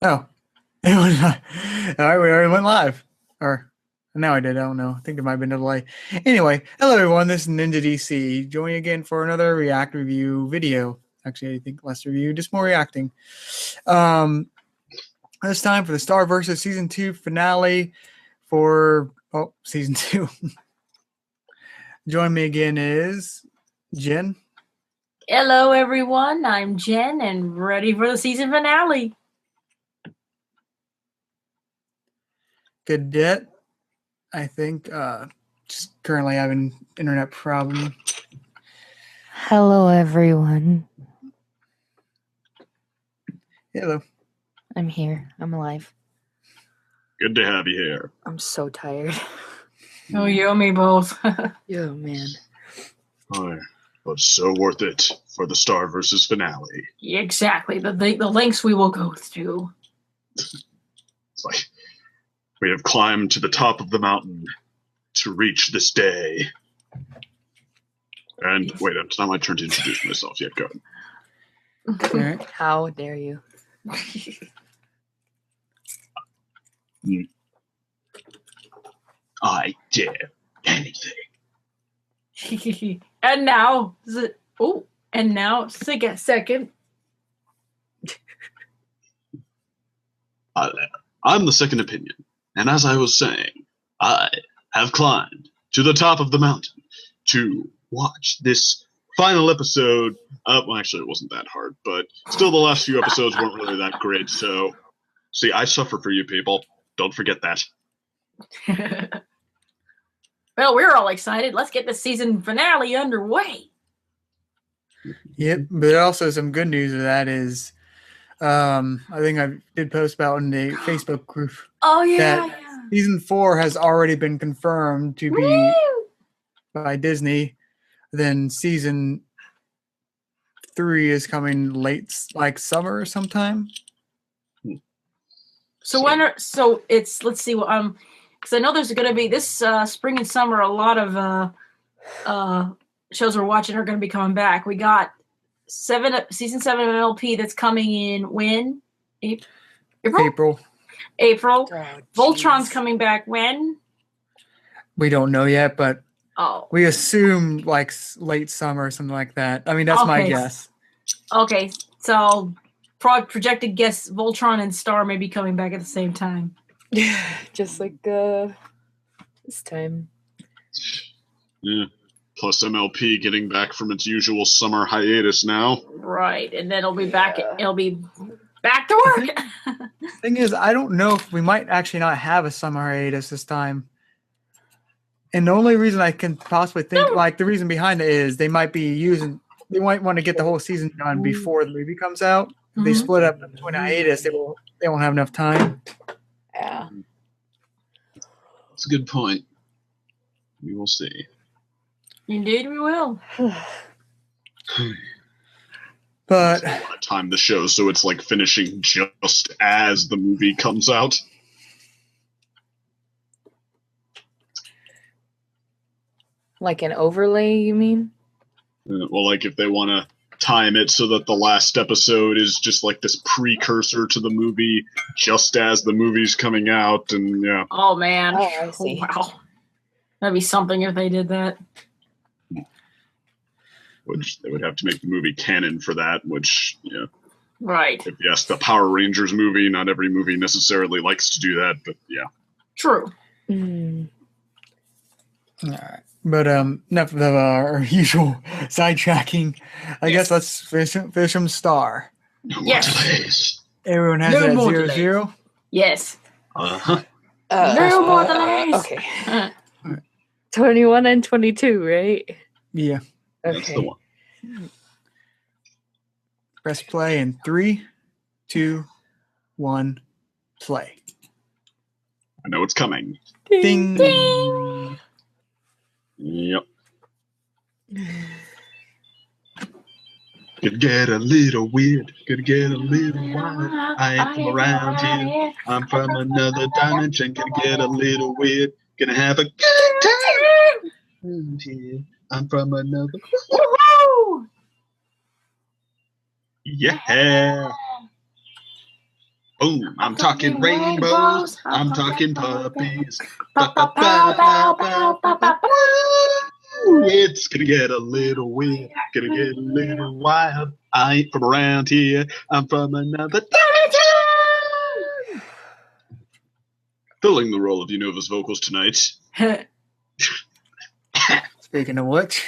Oh, it was not. All right, we already went live. Or now I did. I don't know. I think there might have been a delay. Anyway, hello everyone. This is Ninja DC. Joining again for another React review video. Actually, I think less review, just more reacting. This time for the Star versus Season 2 finale for Season 2. Join me again is Jen. Hello, everyone. I'm Jen and ready for the season finale. Cadet, I think, just currently having internet problem. Hello, everyone. Hello. I'm here. I'm alive. Good to have you here. I'm so tired. Oh, you and me both. Oh, man. But so worth it for the Star versus finale. Exactly. The lengths we will go through. It's like we have climbed to the top of the mountain to reach this day. And wait, it's not my turn to introduce myself yet. Go ahead. Right. How dare you? I dare anything. And now, take a second. I'm the second opinion. And as I was saying, I have climbed to the top of the mountain to watch this final episode. Well, actually, it wasn't that hard, but still the last few episodes weren't really that great. So, see, I suffer for you people. Don't forget that. Well, we're all excited. Let's get the season finale underway. Yep, but also some good news of that is, I think I did post about in the Facebook group. Oh yeah, that season 4 has already been confirmed to be by Disney. Then season 3 is coming late, like summer sometime. So it's let's see what because I know there's going to be this spring and summer. A lot of shows we're watching are going to be coming back. We got season 7 of MLP that's coming in when April. Oh, Voltron's coming back when? We don't know yet, but we assume like late summer or something like that. I mean, that's my guess. Okay, so projected guess Voltron and Star may be coming back at the same time. Just like this time. Yeah. Plus MLP getting back from its usual summer hiatus now. Right, and then it'll be back. Yeah. It'll be back to work. Thing is, I don't know if we might actually not have a summer hiatus this time. And the only reason I can possibly think, like the reason behind it is they might want to get the whole season done before the movie comes out. If they split up between a hiatus, they won't have enough time. Yeah. That's a good point. We will see. Indeed, we will. But I want to time the show so it's like finishing just as the movie comes out. Like an overlay, you mean? Well, like if they want to time it so that the last episode is just like this precursor to the movie just as the movie's coming out, and yeah. Oh man. Oh, I see. Wow. That'd be something if they did that. Which they would have to make the movie canon for that, which, yeah. Right. If you ask the Power Rangers movie, not every movie necessarily likes to do that, but yeah. True. All right. But enough of our usual sidetracking. I guess let's finish them Star. No more delays. Everyone has that 0-0? Yes. Uh-huh. No more delays. Okay. 21 and 22, right? Yeah. Okay. That's the one. Press play in 3, 2, 1, play. I know it's coming. Ding. Ding. Yep. Could get a little weird, could get a little wild. I ain't from around here. I'm from another dimension. Could get a little weird. Gonna have a good time. I'm from another. Woohoo! Yeah. Boom. I'm talking rainbows. I'm talking puppies. It's gonna get a little weird. Gonna get a little wild. I ain't from around here. I'm from another town. Filling the role of Unova's vocals tonight. Speaking of which.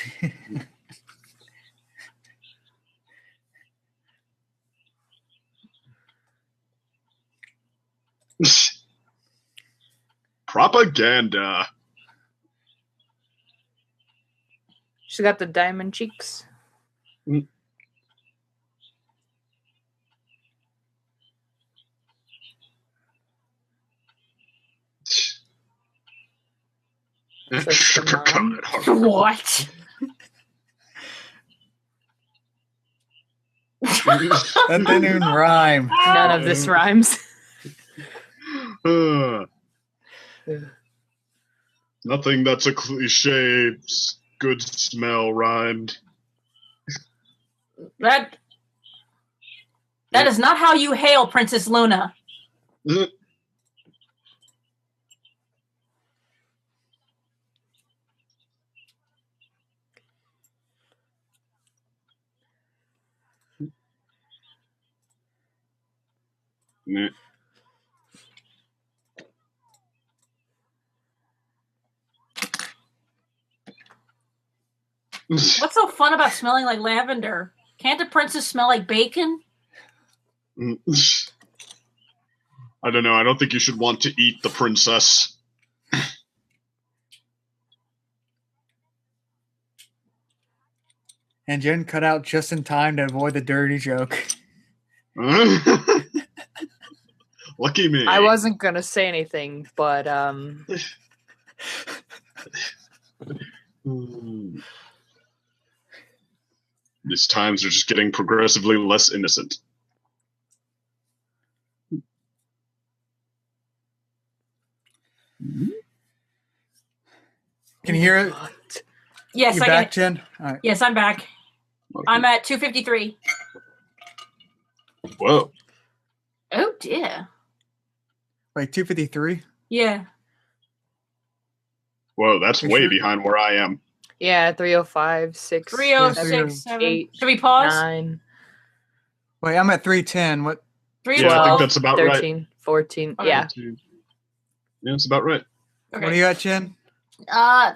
Propaganda. She's got the diamond cheeks. That's the mom. What? That didn't even rhyme. None of this rhymes. Nothing that's a cliche good smell rhymed. That is not how you hail Princess Luna. What's so fun about smelling like lavender? Can't the princess smell like bacon? I don't know. I don't think you should want to eat the princess. And Jen cut out just in time to avoid the dirty joke. Lucky me. I wasn't gonna say anything, but These times are just getting progressively less innocent. Can you hear it? Yes, You're I back, can. Jen? All right. Yes, I'm back. Okay. I'm at 253. Whoa. Oh dear. Wait, 253? Yeah. Whoa, that's You way sure? behind where I am. yeah, 305, 6, 306, 7. 8, Should we pause? 9, Wait, I'm at 310. What? 3, Yeah, I think 12, that's about 13, 14. Okay. Yeah. Yeah, that's about right. What are Okay. you at, Jen?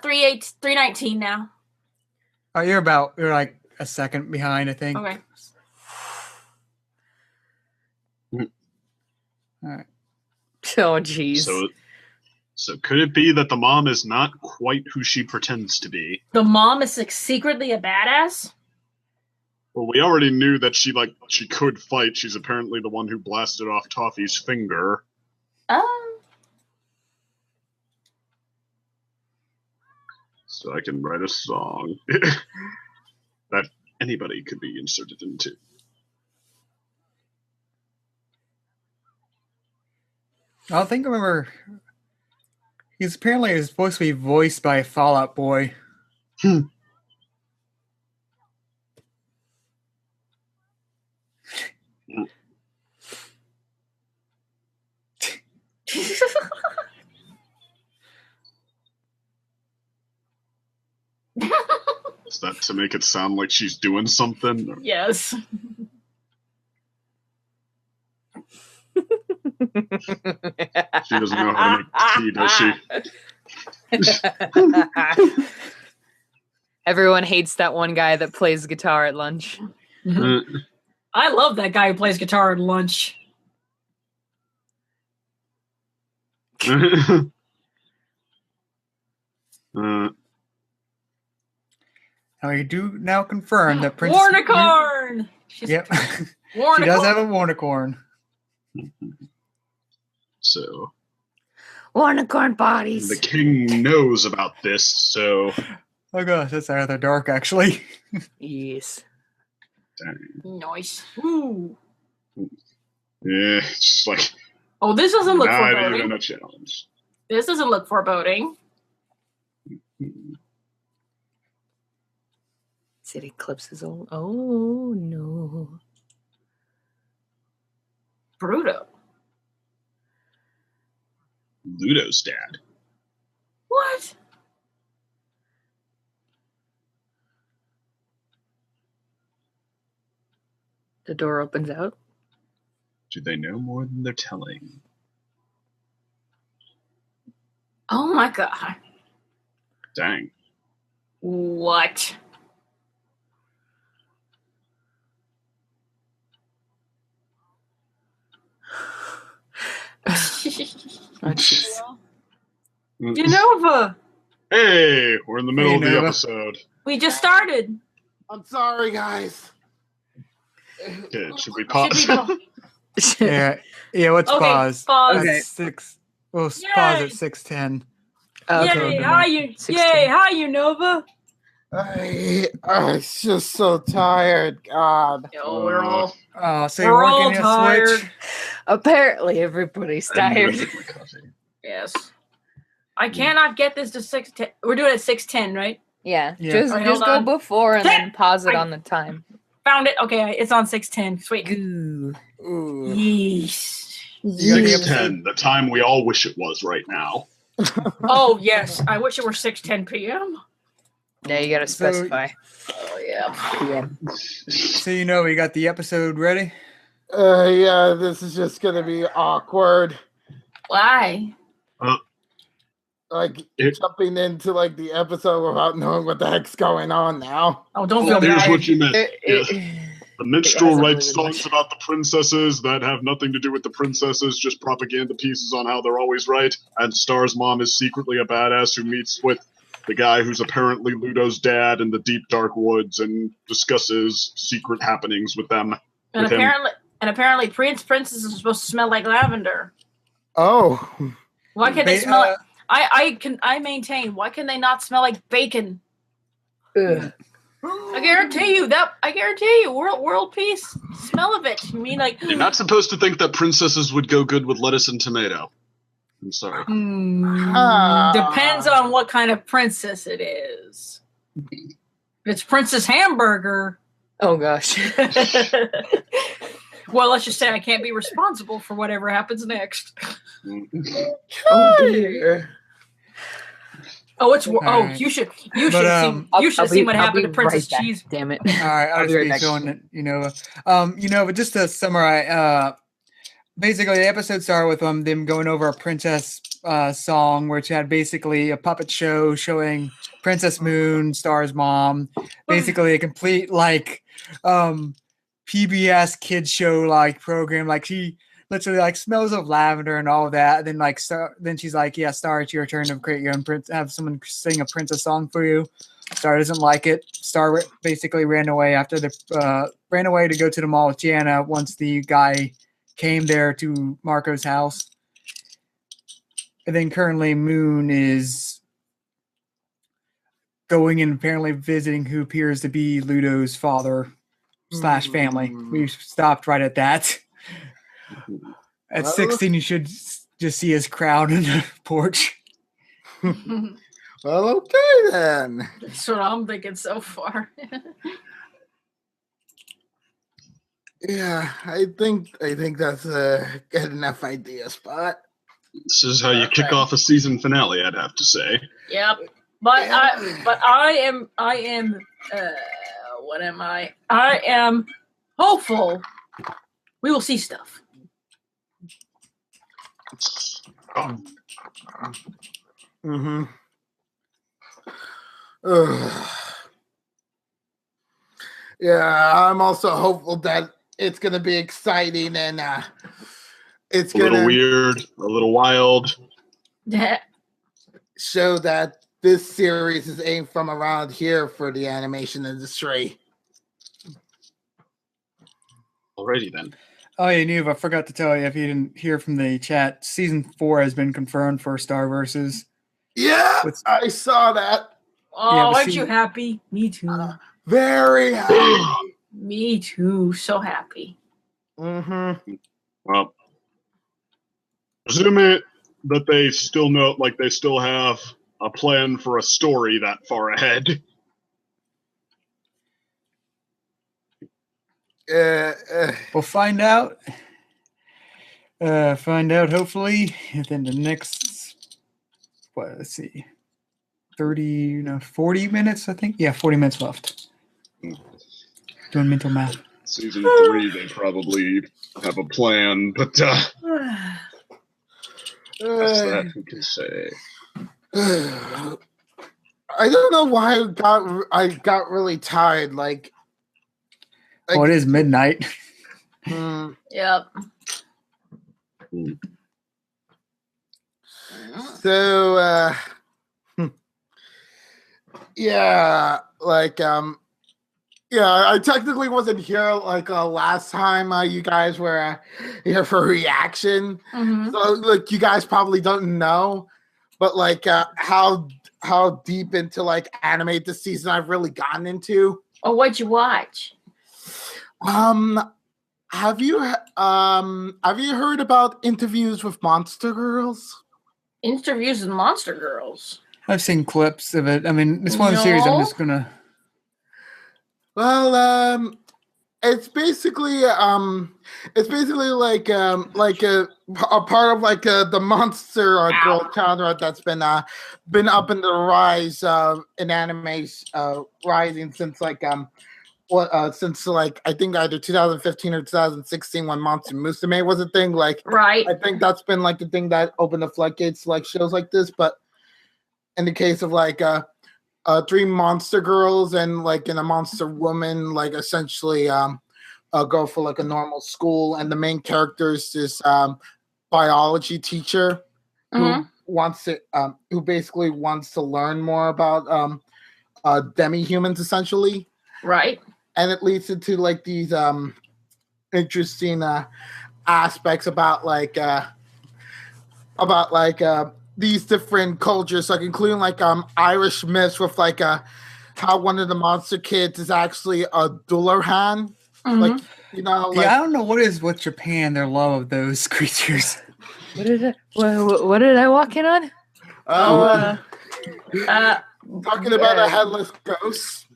319 now. Oh, you're like a second behind, I think. Okay. All right. Oh, jeez. So could it be that the mom is not quite who she pretends to be? The mom is like secretly a badass. Well, we already knew that she could fight. She's apparently the one who blasted off Toffee's finger. So I can write a song that anybody could be inserted into. I think I remember. He's apparently supposed to be voiced by Fall Out Boy. Is that to make it sound like she's doing something? Or- Yes. She doesn't know how to make tea, does she? Everyone hates that one guy that plays guitar at lunch. I love that guy who plays guitar at lunch. Now we do now confirm that Princess Warnicorn! Yep. She Warnicorn. does have a Warnicorn. So Warnicorn bodies. the king knows about this, so Oh gosh, that's rather dark actually. Yes. Nice. Ooh. yeah, it's just like Oh, this doesn't look not foreboding. even a challenge. This doesn't look foreboding. City eclipses all. Oh no. Bruto. Ludo's dad. What? The door opens out. Do they know more than they're telling? Oh my god. Dang. What? Oh, jeez. Genova, Hey, we're in the middle Hey, of the Nova. episode. we just started. I'm sorry, guys. Okay, should we Should pause? we go? Yeah, let's Okay, pause. pause. Okay. At 6. We'll pause Yay. at 6:10. Okay. Yay! Hi, you. 16. Yay! Hi, you Nova. I'm just so tired. God. Oh, we're all. Oh, so you We're weren't all getting a tired. Switch? Apparently, everybody's I'm gonna tired. drink my coffee. Yes. I cannot get this to 6:10. We're doing it at 6:10, right? Yeah, Yeah. just Alright, just hold go on. before and then pause it I- on the time. Found it. Okay, it's on 6:10. Sweet. Ooh. Ooh. Yeesh. You got the 6:10, the time we all wish it was right now. Oh yes, I wish it were 6:10 p.m. Yeah, you gotta So- specify. Oh yeah. Yeah. So we got the episode ready? Yeah, this is just gonna be awkward. Why? Like It- jumping into like the episode without knowing what the heck's going on now. Oh, don't Well, feel here's bad. what you meant. It- The minstrel hasn't writes really been songs much. about the princesses that have nothing to do with the princesses, just propaganda pieces on how they're always right. And Star's mom is secretly a badass who meets with the guy who's apparently Ludo's dad in the deep dark woods and discusses secret happenings with them. And with him. apparently, princesses are supposed to smell like lavender. Oh. Why can't they Ba- smell it? I maintain. Why can they not smell like bacon? Ugh. I guarantee you, world peace. Smell of it. You mean like? You're not supposed to think that princesses would go good with lettuce and tomato. I'm sorry. Depends on what kind of princess it is. If it's Princess Hamburger, Oh gosh. well, let's just say I can't be responsible for whatever happens next. Oh dear. Oh, it's Alright. you should But, have seen I'll what be happened to right Princess back, Cheese. Damn it. All right, I'll I'll be just right be back. showing it, but just to summarize, basically the episode started with them going over a princess song, which had basically a puppet show showing Princess Moon, Star's mom, basically a complete PBS kids show program. Like she literally smells of lavender and all of that. And then then she's like, "Yeah, Star, it's your turn to create your own have someone sing a princess song for you." Star doesn't like it. Star basically ran away ran away to go to the mall with Jana once the guy came there to Marco's house. And then currently Moon is going and apparently visiting who appears to be Ludo's father / family. We stopped right at that. At Well- 16, you should just see his crown in the porch. Well, okay then. That's what I'm thinking so far. Yeah, I think that's a good enough idea, Spot. This is how you kick off a season finale, I'd have to say. Yep. But I am what am I? I am hopeful we will see stuff. Mm-hmm. Yeah, I'm also hopeful that it's gonna be exciting and it's A little gonna weird, a little wild. show that this series is aimed from around here for the animation industry. Alrighty then. Oh, yeah, Neve, I forgot to tell you, if you didn't hear from the chat, season 4 has been confirmed for Starverses. Yeah, What's- I saw that. Oh, Yeah, but aren't see- you happy? Me too. Very happy. Me too. So happy. Mm-hmm. Well, presuming that they still know, they still have a plan for a story that far ahead. We'll find out. Hopefully within the next what? Let's see, 40 minutes, I think. Yeah, 40 minutes left. Doing mental math. Season 3, they probably have a plan, but that's that. Who can say? I don't know why I got really tired. Like Oh, it is midnight. Yep. So yeah, like yeah, I technically wasn't here like last time you guys were here for reaction. Mhm. So like you guys probably don't know, but like how deep into like anime this season I've really gotten into. Oh, what'd you watch? Have you heard about Interviews with Monster Girls? Interviews with Monster Girls. I've seen clips of it. I mean, it's one of the series I'm No. just gonna. Well, it's basically like a part of like the monster girl genre that's been up in the rise in anime rising since like since like I think either 2015 or 2016 when Monster Musume was a thing. Like Right. I think that's been like the thing that opened the floodgates to like shows like this. But in the case of like 3 monster girls and like in a monster woman, like essentially go for like a normal school, and the main character is this biology teacher who wants to who basically wants to learn more about demi-humans essentially. Right. And it leads into like these interesting aspects about these different cultures, like including like Irish myths with like how one of the monster kids is actually a Dullahan. Like you know, like, Yeah, I don't know what is with Japan, their love of those creatures. What did I walk in on? talking about a headless ghost.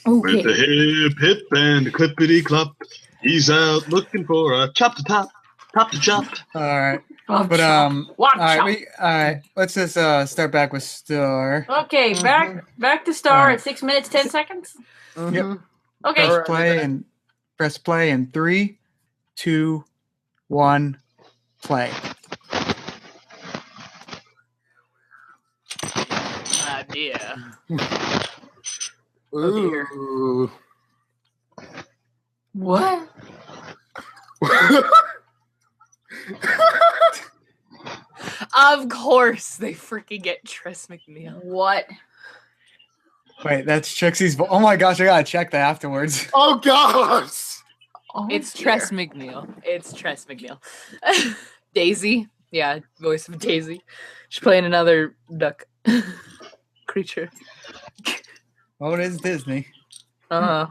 With the Okay. hip, hip, and the clippity clop, he's out looking for a chop to top to chop. All right, Watch but out. Watch all right, out. all right. Let's just start back with Star. Okay, back to Star Alright. at 6 minutes 10 seconds. Mhm. Okay. Alright. Press play in 3, 2, 1, play. Ah, dear. Ooh. What? Of course, they freaking get Tress McNeil. What? Wait, that's Trixie's. Oh my gosh, I gotta check that afterwards. Oh gosh. Oh, It's dear. Tress McNeil. It's Tress McNeil. Daisy. Yeah, voice of Daisy. She's playing another duck creature. Oh, it is Disney. Uh-huh.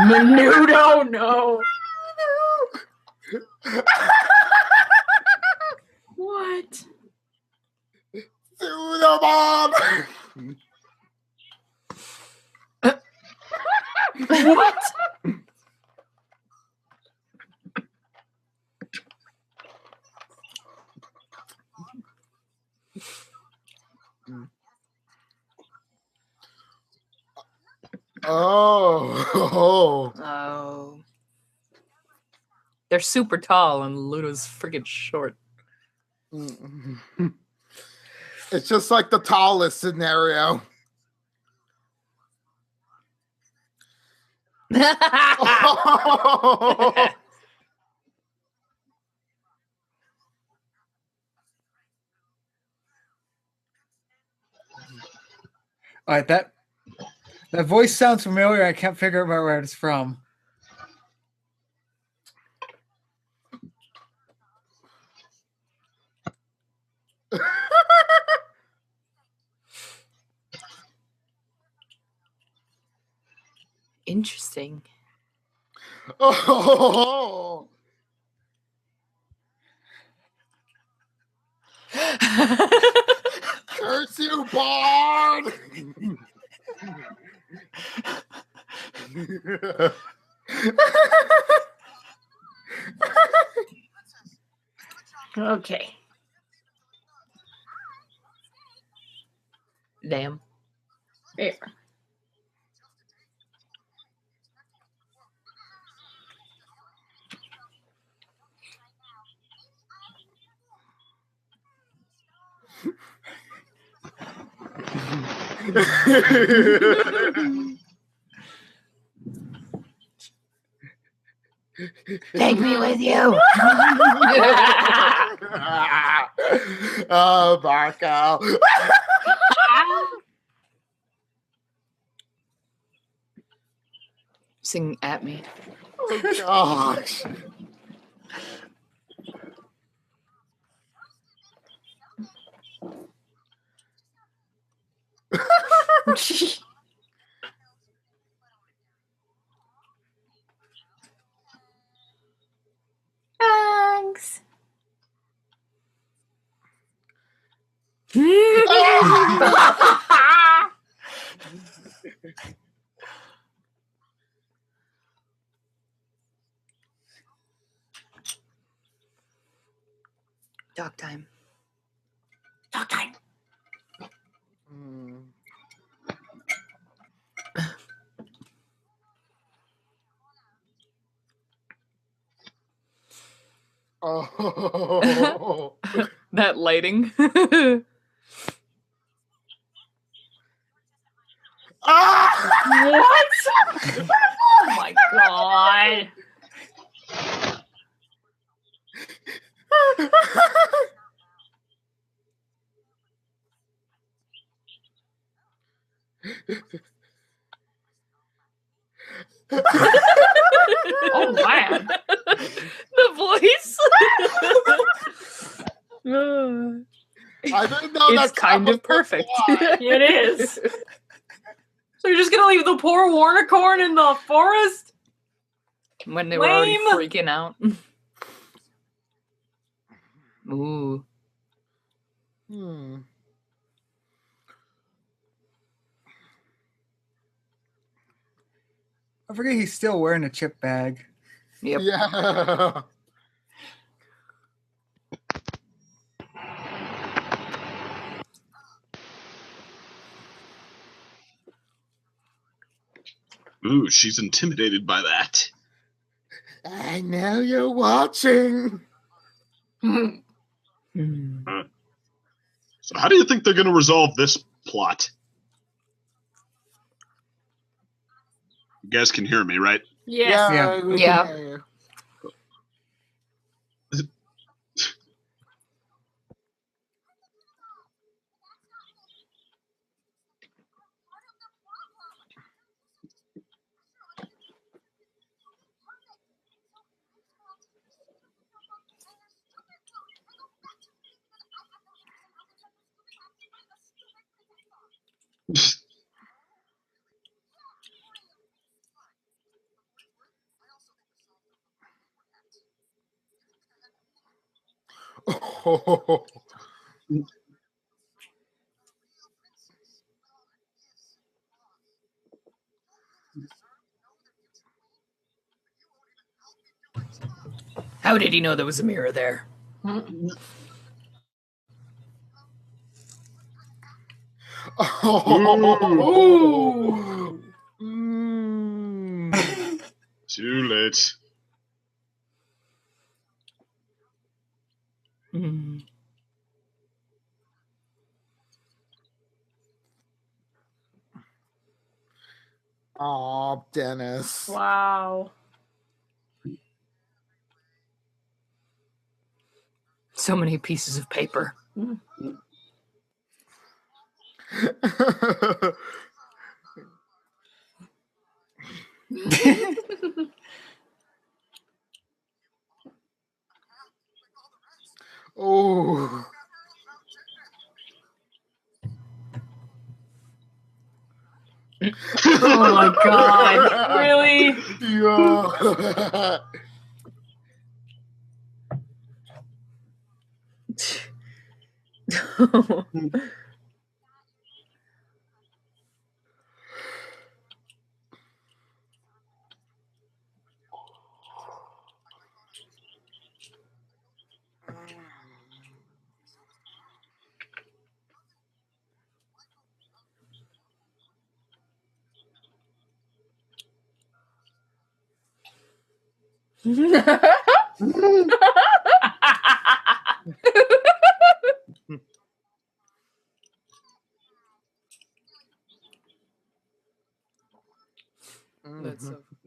Menudo, no. What? Pseudomon. What? Oh. Oh. They're super tall and Ludo's freaking short. It's just like the tallest scenario. All right, that voice sounds familiar. I can't figure out where it's from. Interesting. Oh. Curse you, Bard! Okay. Damn. There. Take me with you. Oh, Marco. Sing at me. Oh, gosh. Thanks. Dog time. Dog time. Hmm. Oh. That lighting. Ah! What? Oh my god. Oh man. The voice. I didn't know It's that's kind of perfect. It is. So you're just gonna leave the poor Warnicorn in the forest? When they were already Lame. freaking out. Ooh. Hmm. I forget he's still wearing a chip bag. Yep. Yeah. Ooh, she's intimidated by that. I know you're watching. Hmm. So how do you think they're going to resolve this plot? You guys can hear me, right? Yes. Yeah. We Yeah. can hear you. Oh. How did he know there was a mirror there? Oh. Mm. Too late. Hmm. Oh, Dennis. Wow. So many pieces of paper. Oh. Oh my god. Really? Yeah.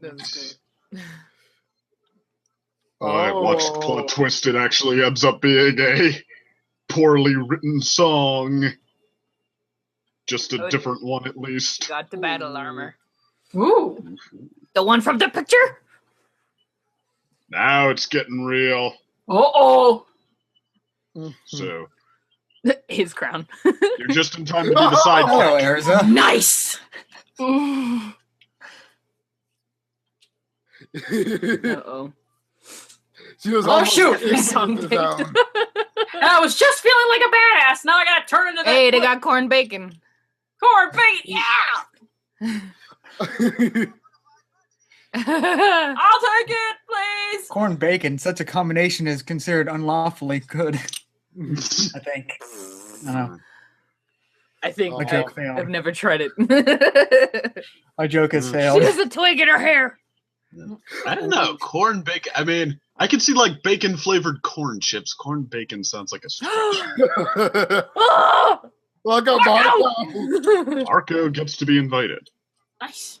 That's great. I watched Plot Twist. It actually ends up being a poorly written song. Just a different one, at least. Got the battle armor. Ooh. The one from the picture? Now it's getting real. Uh-oh. So, His crown. you're just in time to be the side Hello, pick. Erza. Nice. Uh-oh. She was Oh, almost shoot. getting Song the picked. zone. I was just feeling like a badass. Now I gotta turn into that. Hey, they got corn bacon. corn bait. Yeah. I'll take it, please. Corn bacon, such a combination is considered unlawfully good. I think. I don't know. I think My joke failed. I've never tried it. My joke has She failed. has a twig in her hair. I don't know. Corn bacon. I mean, I can see like bacon flavored corn chips. Corn bacon sounds like a stretch. Oh! Look at Marco. Marco gets to be invited. Nice.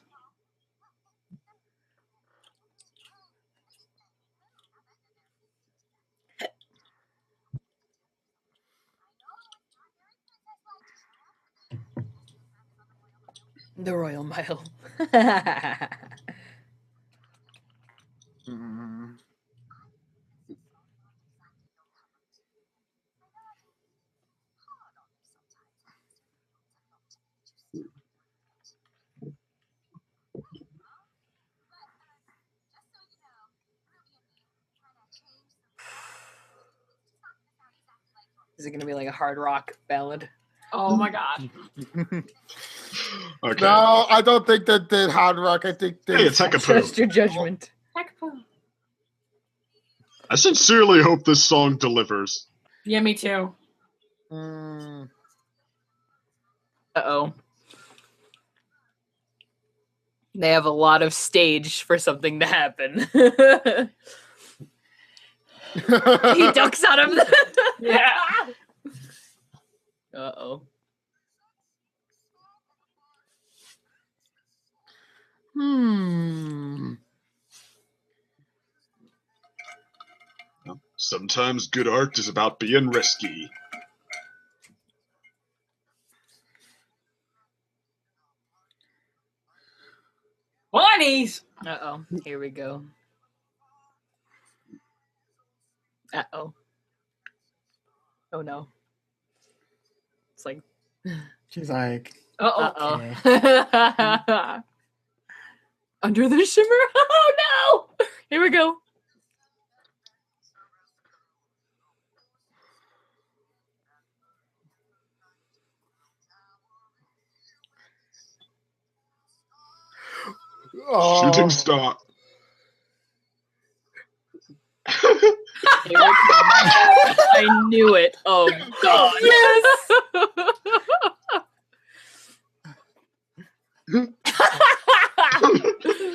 The Royal Mile. Is it going to be like a hard rock ballad? Oh my god. Okay. No, I don't think that did hard rock. I think they Hey, it's Hecapoo. Trust your judgment. I sincerely hope this song delivers. Yeah, me too. Uh-oh. They have a lot of stage for something to happen. He ducks out of the... Yeah. Uh-oh. Sometimes good art is about being risky. Bunnies. Uh-oh. Here we go. Uh-oh. Oh, no. It's like... She's like, Uh-oh. Uh-oh. Under the shimmer? Oh, no! Here we go. Shooting star. Here it comes. I knew it. Oh, God.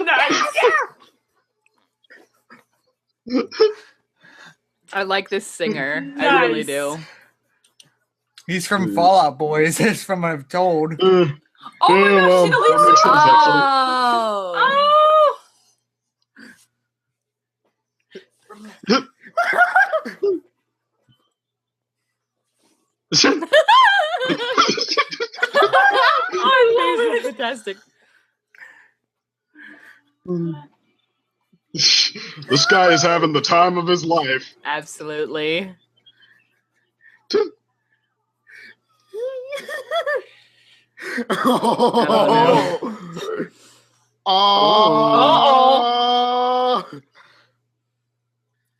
Nice. I like this singer. I really Nice. do. he's from Fallout Boys. It's from I've told. Oh my Yeah, gosh, see the that lead makes singer? sense, actually. I love it. Fantastic. This guy is having the time of his life. Absolutely.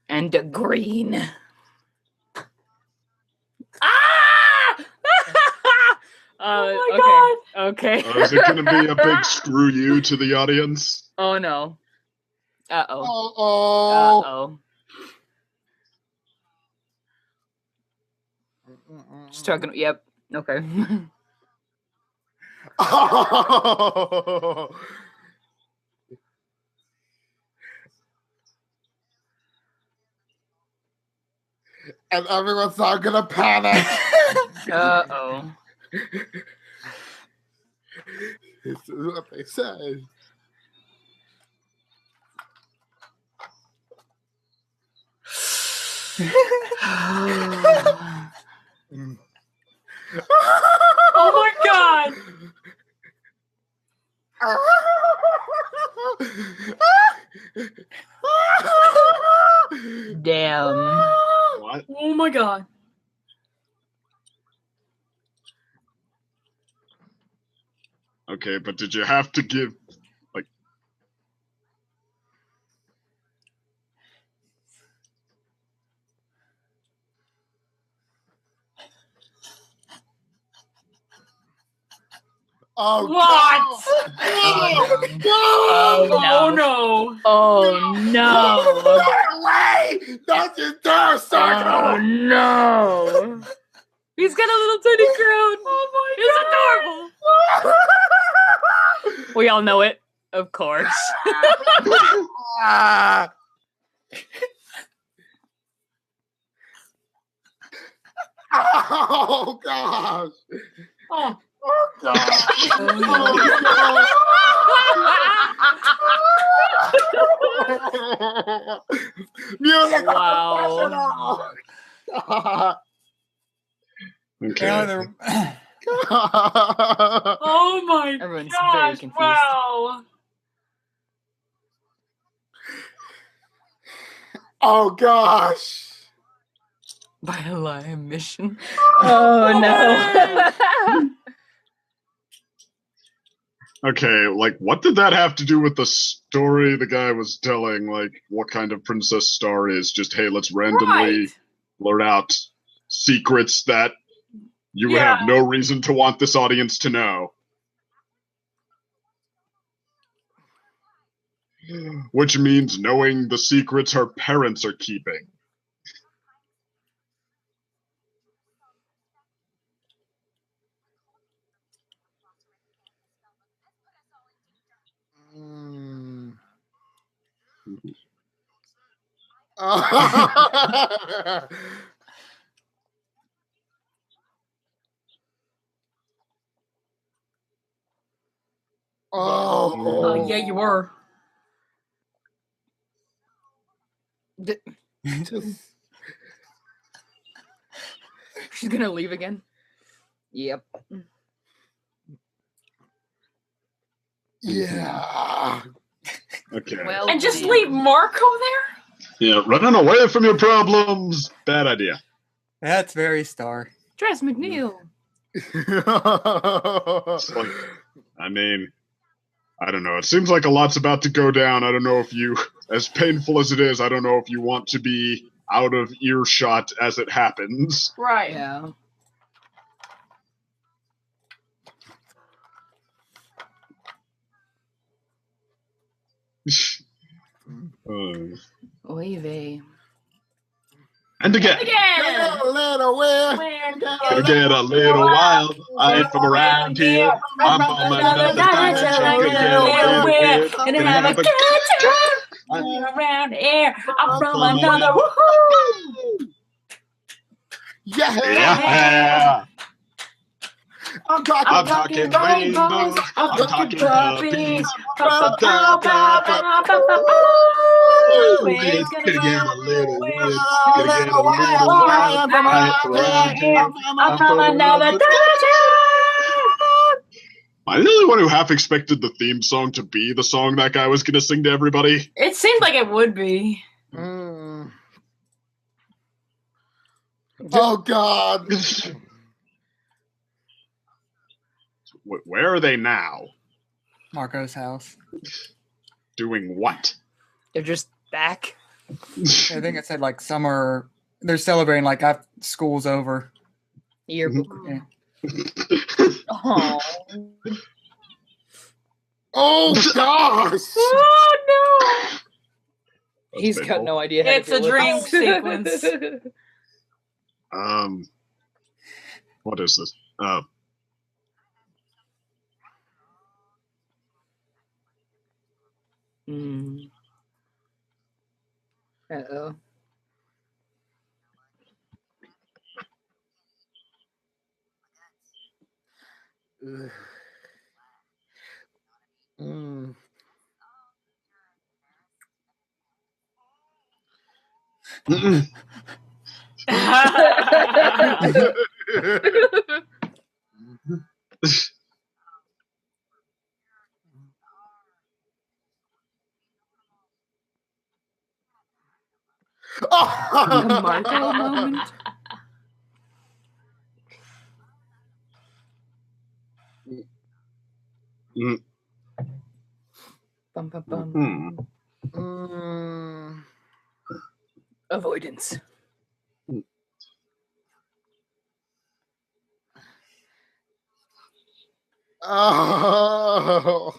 And a green. Ah! Oh my okay. Is it going to be a big screw you to the audience? Oh no. Uh-oh. Uh-oh. Uh-oh. Just talking. Yep. Okay. And everyone's not gonna panic. Uh-oh. This is what they say. Oh my god! Damn. What? Oh my god! Okay, but did you have to give like? Oh, What? God. Oh no! Oh no. No way! Don't you dare, Oh Circle! no. He's got a little tiny crown. Oh my god. It's adorable. We all know it, of course. Ah. Oh gosh! Oh. Oh gosh! Music! Wow. Okay. Now they're- Oh my Everyone's very gosh! confused. Wow! Oh gosh! By a lion mission. Oh no. Okay, like what did that have to do with the story the guy was telling? Like what kind of princess star is just hey, let's randomly Right. blurt out secrets that you would Yeah. have no reason to want this audience to know. Which means knowing the secrets her parents are keeping. Mm. Oh yeah, you were. Just, She's gonna leave again. Yep. yeah. Okay. Well, And just damn. leave Marco there? Yeah, running away from your problems. Bad idea. That's very Star. Dress McNeil. It's like, I mean, I don't know. It seems like a lot's about to go down. I don't know if you, as painful as it is, I don't know if you want to be out of earshot as it happens. Right. Yeah. Oy vey. And again, Again! A little weird. gonna get a little wild. I ain't from around here. I'm from another dimension. Could get a little weird. And Gonna have a have a good time around here. I'm from another. Woohoo! Yeah. Yeah. I'm talking. I'm talking rainbows. I'm talking puppies. Gonna Gonna get a little weird. A Gonna get a little little wild. I ain't from around here. I'm from another dimension. Am I the only one who half expected the theme song to be the song that guy was gonna sing to everybody? It seemed like it would be. Mm. Oh God. Where are they now? Marco's house. Doing what? They're just back. I think it said like summer. They're celebrating like after school's over. Yearbook. Yeah. Oh. Oh gosh. Oh He's got no idea. How It's to a deal dream with this. sequence. What is this? Mm. Uh-oh. Ugh. Mm. Mm-mm. A Marco moment. Mm. Bum, bum, bum. Mm. Mm. Avoidance. Oh.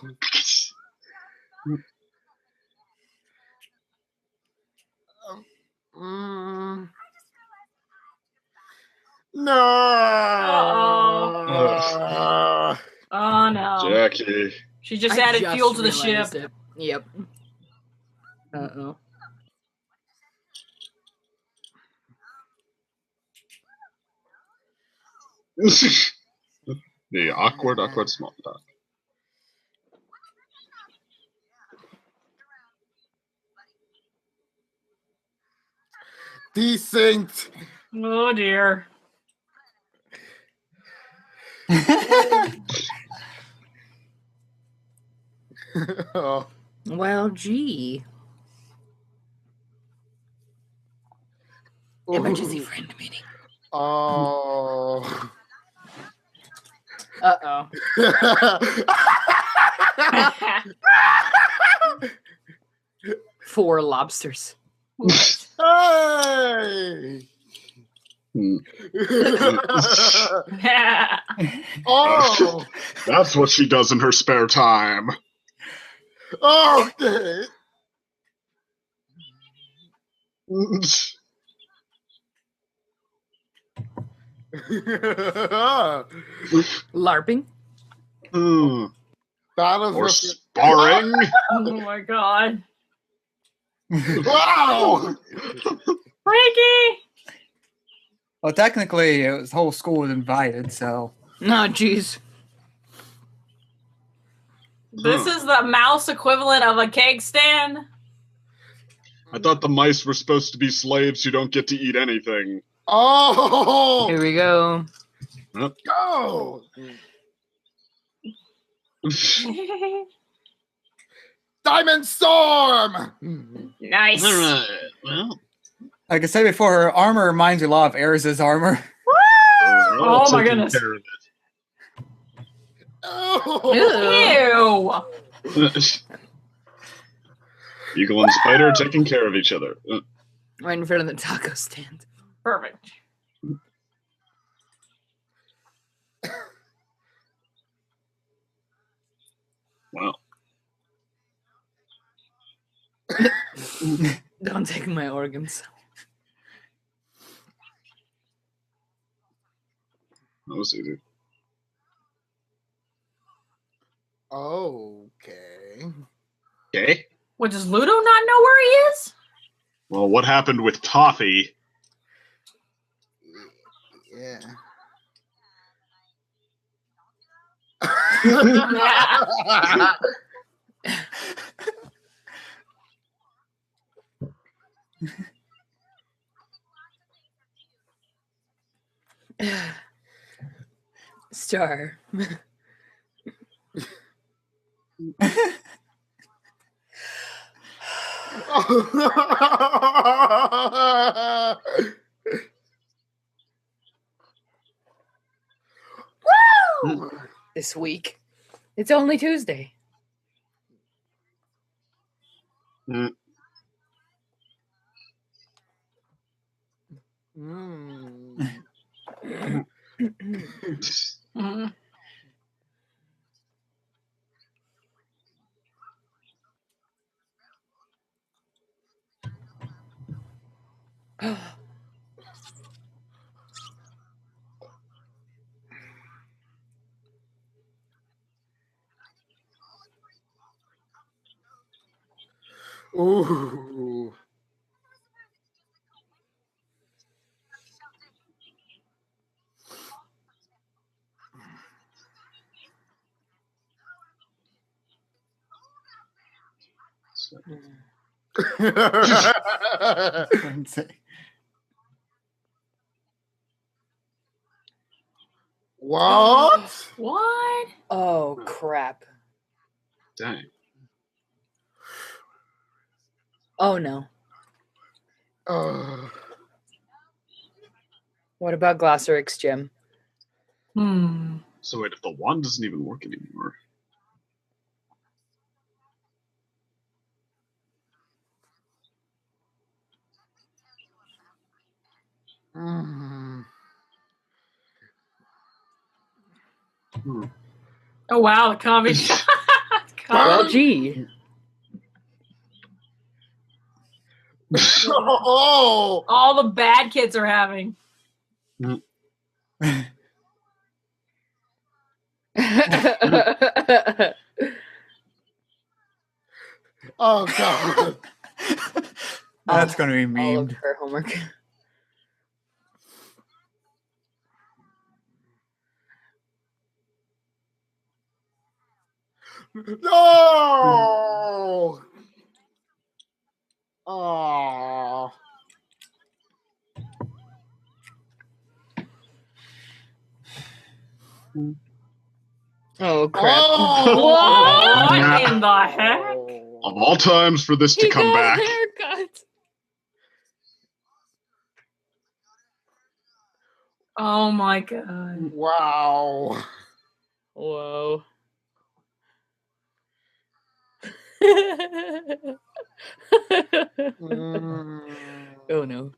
Mm. No. Oh no. Jackie. She just I added just fuel to the ship. realized it. Yep. Uh-oh. The awkward small talk. Decent. Oh dear. Oh. Well, gee. Emergency friend meeting. Oh. Uh-oh. Four lobsters. Hey. Mm. Oh. That's what she does in her spare time. Okay. LARPing. Mm. Battles Or with sparring. Oh my god. Wow. Frankie! Well, technically, the whole school was invited, so Oh, jeez. This is the mouse equivalent of a cake stand. I thought the mice were supposed to be slaves who don't get to eat anything. Oh. Here we go. Go. Diamond Storm. Nice. All right. Well, like I said before, her armor reminds me a lot of Ares' armor. they're all Oh my taking goodness. care of Oh. Ew. it. Eagle and Spider taking care of each other. Right in front of the taco stand. Perfect. Wow. Don't take my organs. That was easy. Okay. Okay. What, does Ludo not know where he is? Well, what happened with Toffee? Yeah. Star. Woo! This week. It's only Tuesday. Mm. Mm. Mhm. Ooh. What? What? Oh crap! Dang. Oh no! Uh, What about Glossorix, Jim? So wait, if the wand doesn't even work anymore. mm. Oh wow, the comedy. Well, gee. Oh, All the bad kids are having. oh God. That's going to be All of memed. her homework. No. Oh. Oh crap! Oh. What in the heck? Of all times for this to He come got back. a haircut. Oh my god. Wow. Whoa. Oh no.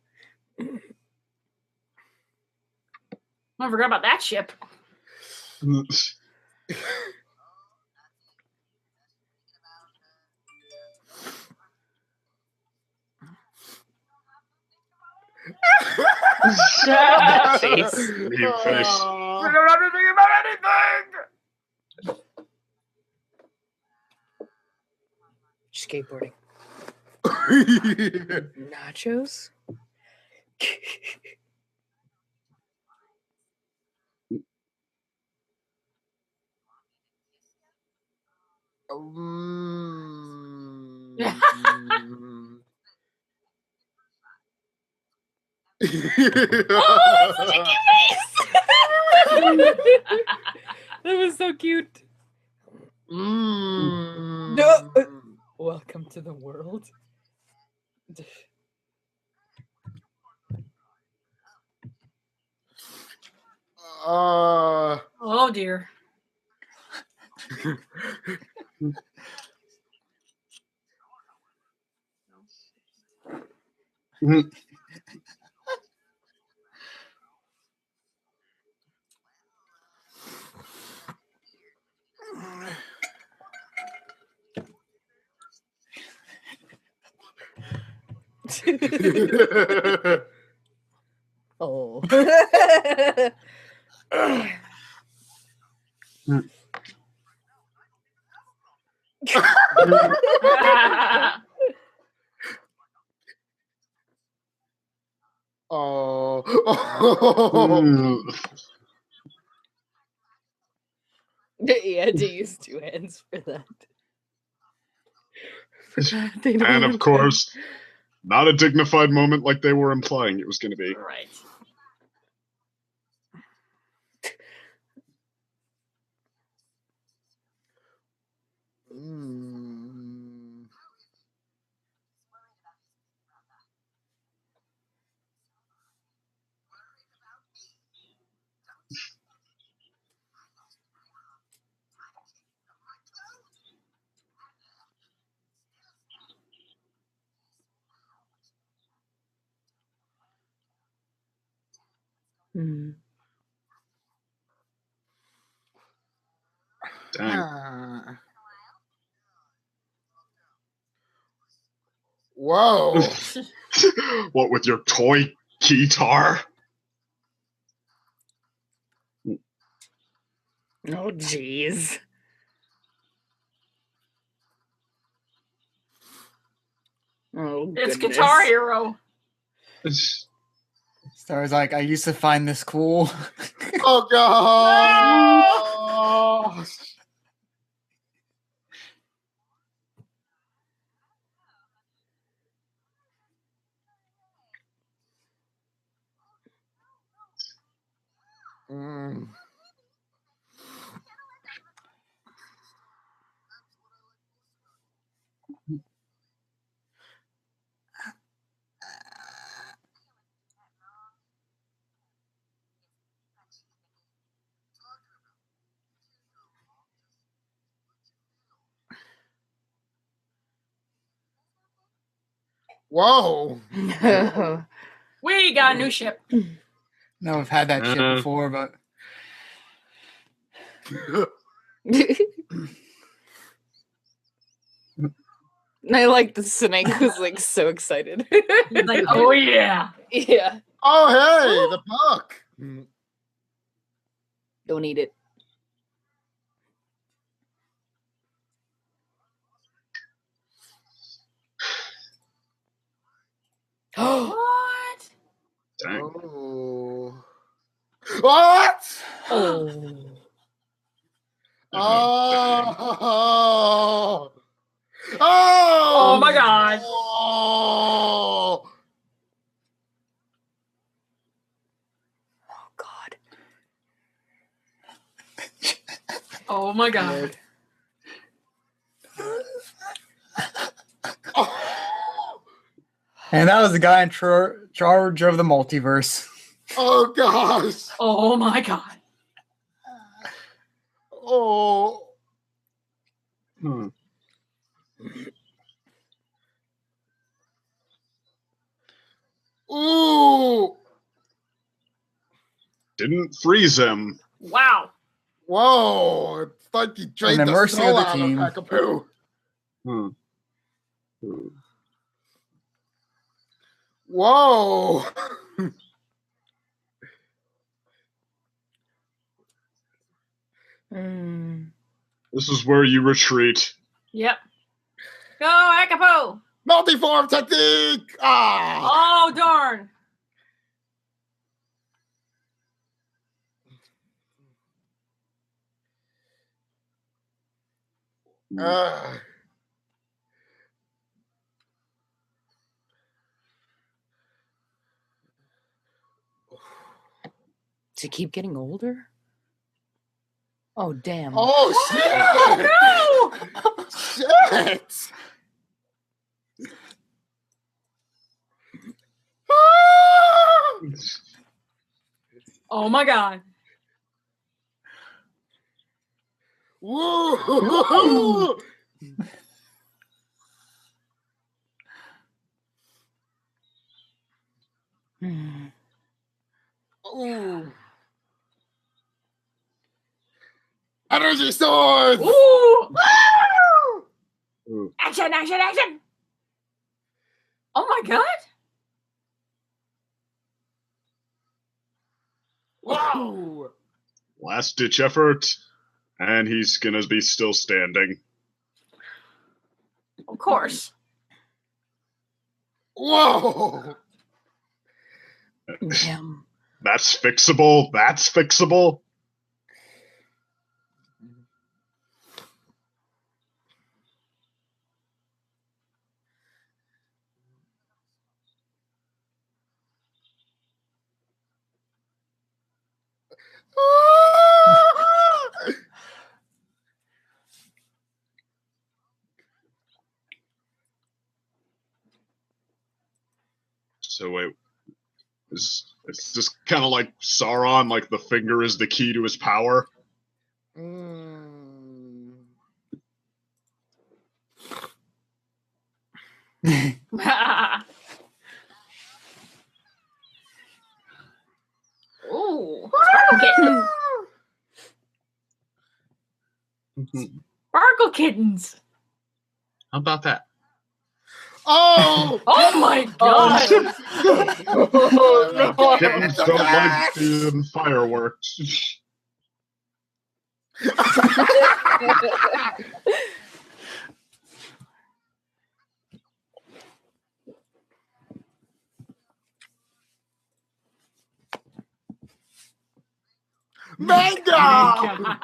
I forgot about that ship. That face. He finished. I don't have to think about anything. Skateboarding. Nachos? Oh, that's such a cute face! That was so cute. No. Welcome to the world. Oh dear. Oh. Oh. You had to use two hands for that. They don't And have of course, not a dignified moment like they were implying it was going to be. Right. Dang. Whoa. What with your toy guitar? Oh, jeez. Oh, It's goodness. Guitar Hero. Star's like, I used to find this cool. Oh God. Mm. Whoa. We got a new ship. No, we've had that shit before, but I like the snake was like so excited. He's like, oh yeah. Yeah. Oh, hey, the puck. Don't eat it. What? Dang. Oh. What? Oh. Oh. Oh. Oh my god. Oh. Oh God. Oh my god. and that was the guy in charge of the multiverse. Oh gosh. Oh my god. Oh. Hmm. Ooh. Didn't freeze him. Wow. Whoa. It's like you drained the the mercy soul of the out team. of Cockapoo. Hmm. Hmm. Whoa. Mm. This is where you retreat. Yep. Go, Akapo. Multiform technique. Ah. Oh darn. To keep getting older? Oh damn. Oh shit. No. Shit. Oh my god. Woo. Hmm. Ooh. Energy swords. Ooh. Ooh. Action, action, action. Oh my god. Wow. Ooh. Last ditch effort, and he's gonna be still standing. Of course. Whoa. Damn. That's fixable. That's fixable. So wait, it's just kind of like Sauron, like the finger is the key to his power. Mm. Ooh. Sparkle kitten. Sparkle kittens. How about that? Oh. Oh my god. Oh, no. Kittens don't like doing fireworks. Manga.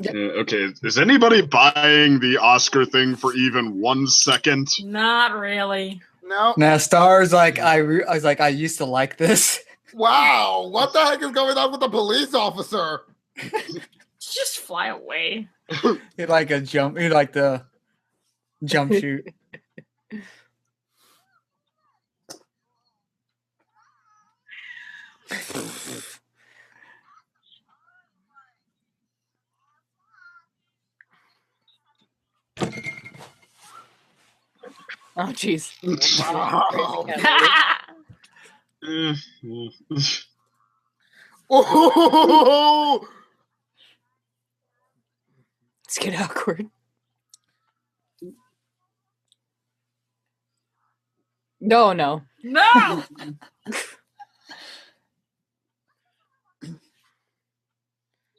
Okay, is anybody buying the Oscar thing for even 1 second? Not really. No. Now, Star's like, I was like, I used to like this. Wow. What the heck is going on with the police officer? Just fly away. He like the jump shoot. Oh, jeez. Wow. Eh, Oh. Let's get awkward. No. No.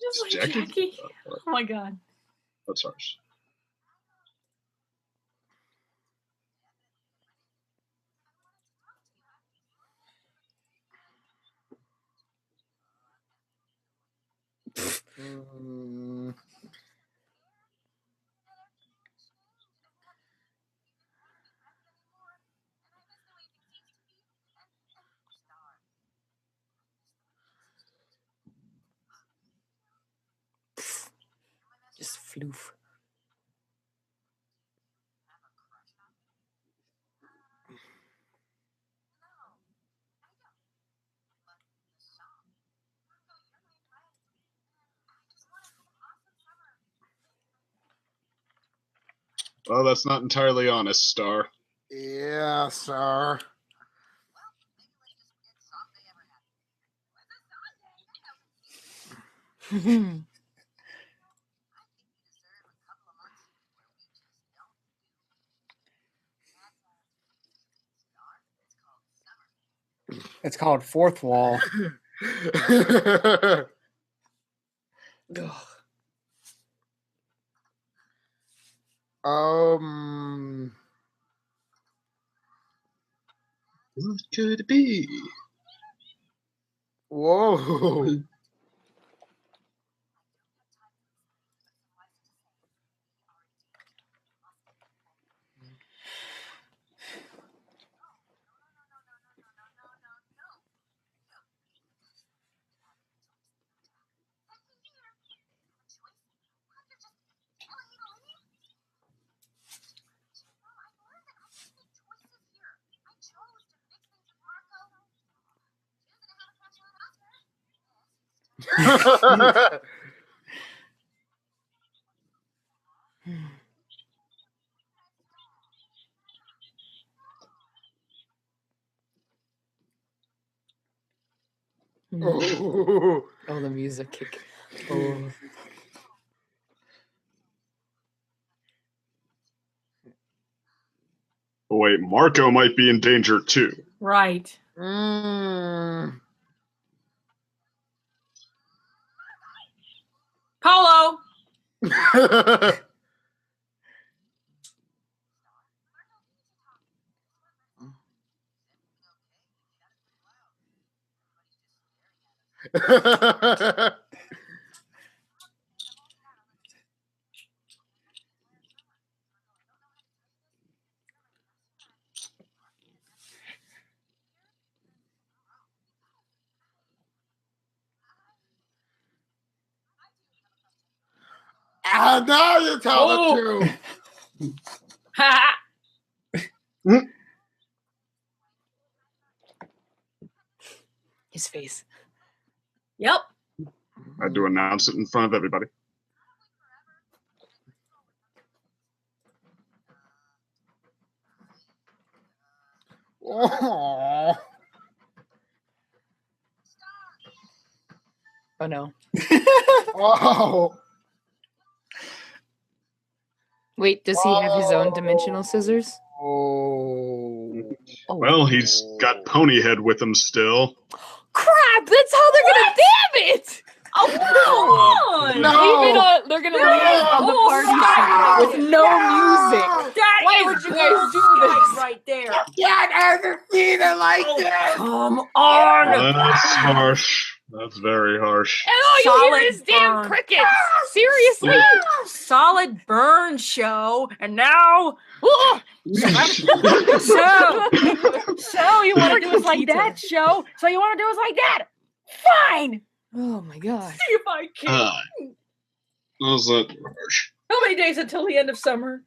Just like Jackie. Oh my god. That's harsh. Just floof. Well, that's not entirely honest, Star. Yeah, sir. It's called Fourth Wall. um. What could it be? Whoa. Oh. Oh, the music kick. Oh. Oh, wait, Marco might be in danger too. Right. Mm. Polo. Ah, now you tell Oh. the truth. Ha. His face. Yep. I had to announce it in front of everybody. Oh. Oh no. Oh. Wait, does he have his own dimensional scissors? Oh. Oh. Well, he's got Ponyhead with him still. Crap! That's how they're gonna damn it! Oh, come on. No. Leave it on. They're gonna leave it on the party stop. with no music. That Why is would you guys do bullshit this? right there. Can't ever see it like Oh, this. come on. That's harsh. That's very harsh. And all you Solid hear is damn burn. crickets. Seriously? Solid burn show, and now. Oh, so you want to do us like that, show? So you want to do us like that? Fine. Oh my god. See if I can. How's that harsh? How many days until the end of summer?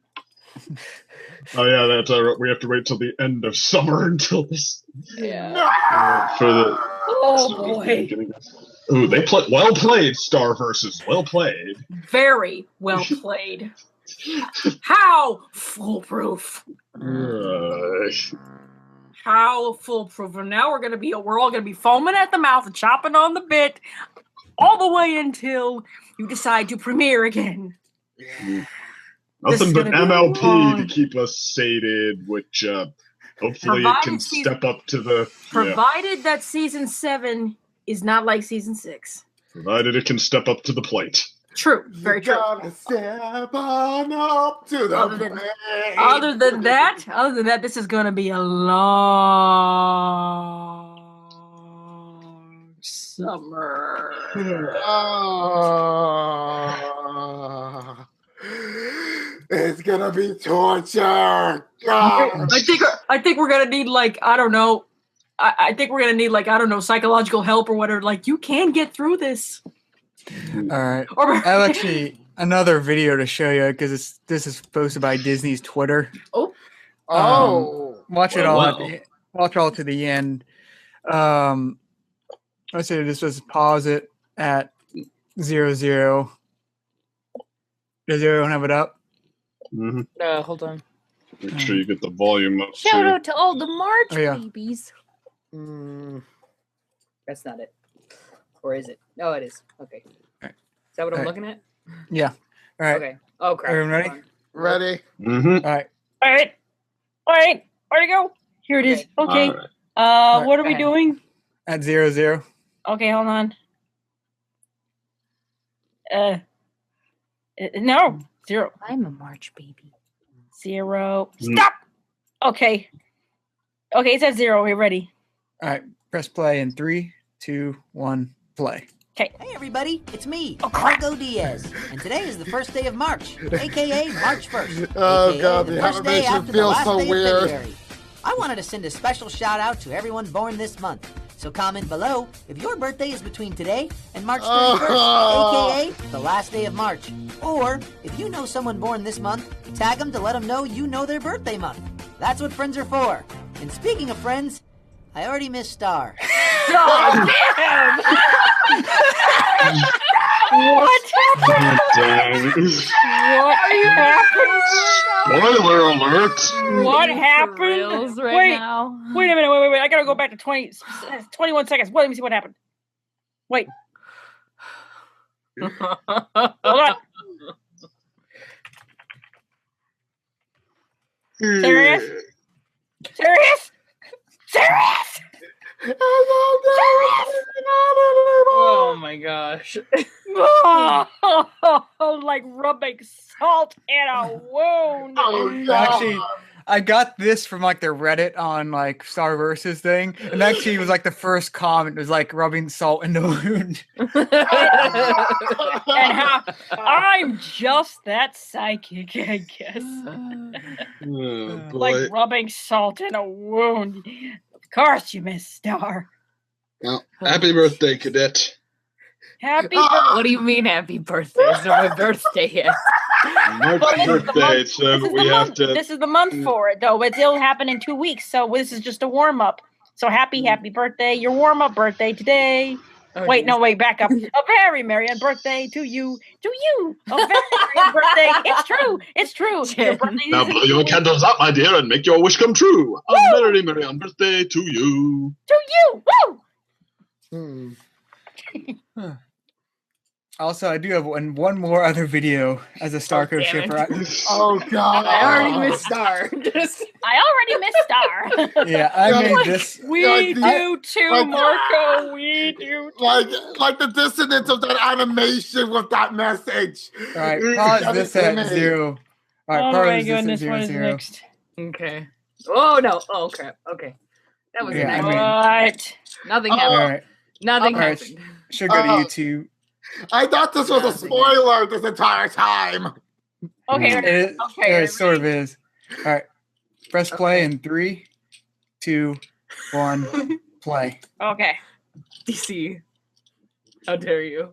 Oh yeah, that's we have to wait till the end of summer until this. Yeah. For the. Oh boy. Ooh, they play well played, Star versus well played. Very well played. How foolproof? How foolproof? And now we're all gonna be foaming at the mouth and chopping on the bit, all the way until you decide to premiere again. Nothing but gonna be MLP long. to keep us sated, which hopefully it can step up to the. Provided that season 7 is not like season 6. Provided it can step up to the plate. True, very true. Gotta step on up to the Other than- plate. Other than that, this is gonna be a long summer. It's gonna be torture. God. I think we're gonna need I don't know. I think we're gonna need I don't know, psychological help or whatever. You can get through this. All right. Or I have actually another video to show you because this is posted by Disney's Twitter. Watch it all. Watch all to the end. Let's say this was pause it at 00. Does everyone have it up? Mm-hmm. Hold on. Make sure you get the volume up. Shout too. out to all the March Oh, yeah. babies. That's not it. Or is it? No, it is. Okay. Right. Is that what I'm Right. looking at? Yeah. All right. Okay. Oh, crap. Everyone ready? Hold on. Ready? Mm-hmm. All right. All right. Where'd it go? Here it is. Okay. All right. What are we Go ahead. doing? At 00. Okay, hold on. No, 0. I'm a March baby. 0. Stop. Okay, it's at 0. We're ready. All right. Press play in 3, 2, 1, play. Hey everybody, it's me, Oh, crap. Marco Diaz, and today is the first day of March, aka March 1st. Oh, aka God, the the first day animation after the feels last so day of weird. February. I wanted to send a special shout out to everyone born this month. So comment below if your birthday is between today and March 31st, aka the last day of March. Or if you know someone born this month, tag them to let them know you know their birthday month. That's what friends are for. And speaking of friends, I already missed Star. Oh, damn! What happened? Dang. What are you happening? Spoiler alert! What For happened? reals right Wait. now. Wait a minute. Wait. I gotta go back to 21 seconds. Let me see what happened. Wait. Hold on. Serious? Serious? Serious? Oh my gosh. Oh, like rubbing salt in a wound. Oh, God. Actually, I got this from their Reddit on Star Versus thing, and actually it was the first comment. It was rubbing salt in the wound. And how I'm just that psychic, I guess. Oh, boy. Like rubbing salt in a wound. Of course you missed Star. Well, happy birthday, Cadet. Happy What do you mean happy birthday? It's not my birthday yet. March birthday, so we have to. This is the month for it, though. It'll happen in 2 weeks, so this is just a warm up. So happy birthday! Your warm up birthday today. Oh, Wait, geez. no, wait, back up. A very merry birthday to you. To you. A very merry birthday. It's true. Your birthday Now is blow your candles out, my dear, and make your wish come true. A merry, merry on birthday to you. to you. Woo! Also, I do have one more other video as a Starcode damn it. shipper. Oh, God. I already missed Star. I already missed Star. Yeah, I made this. We do too, like- Marco. We do too. Like the dissonance of that animation with that message. All right, pause this at 0. All right, Oh pause my this goodness, at what 0, is 0. next? Okay. Oh no! Oh crap! Okay, that was Yeah, I an mean- What? Nothing Oh. All happened. right, Nothing all right. happened. Should go to Oh. YouTube. I thought this was a spoiler this entire time. Okay. It, Okay, it sort of ready? is. All right, press play in 3, 2, 1, play. Okay. DC, how dare you?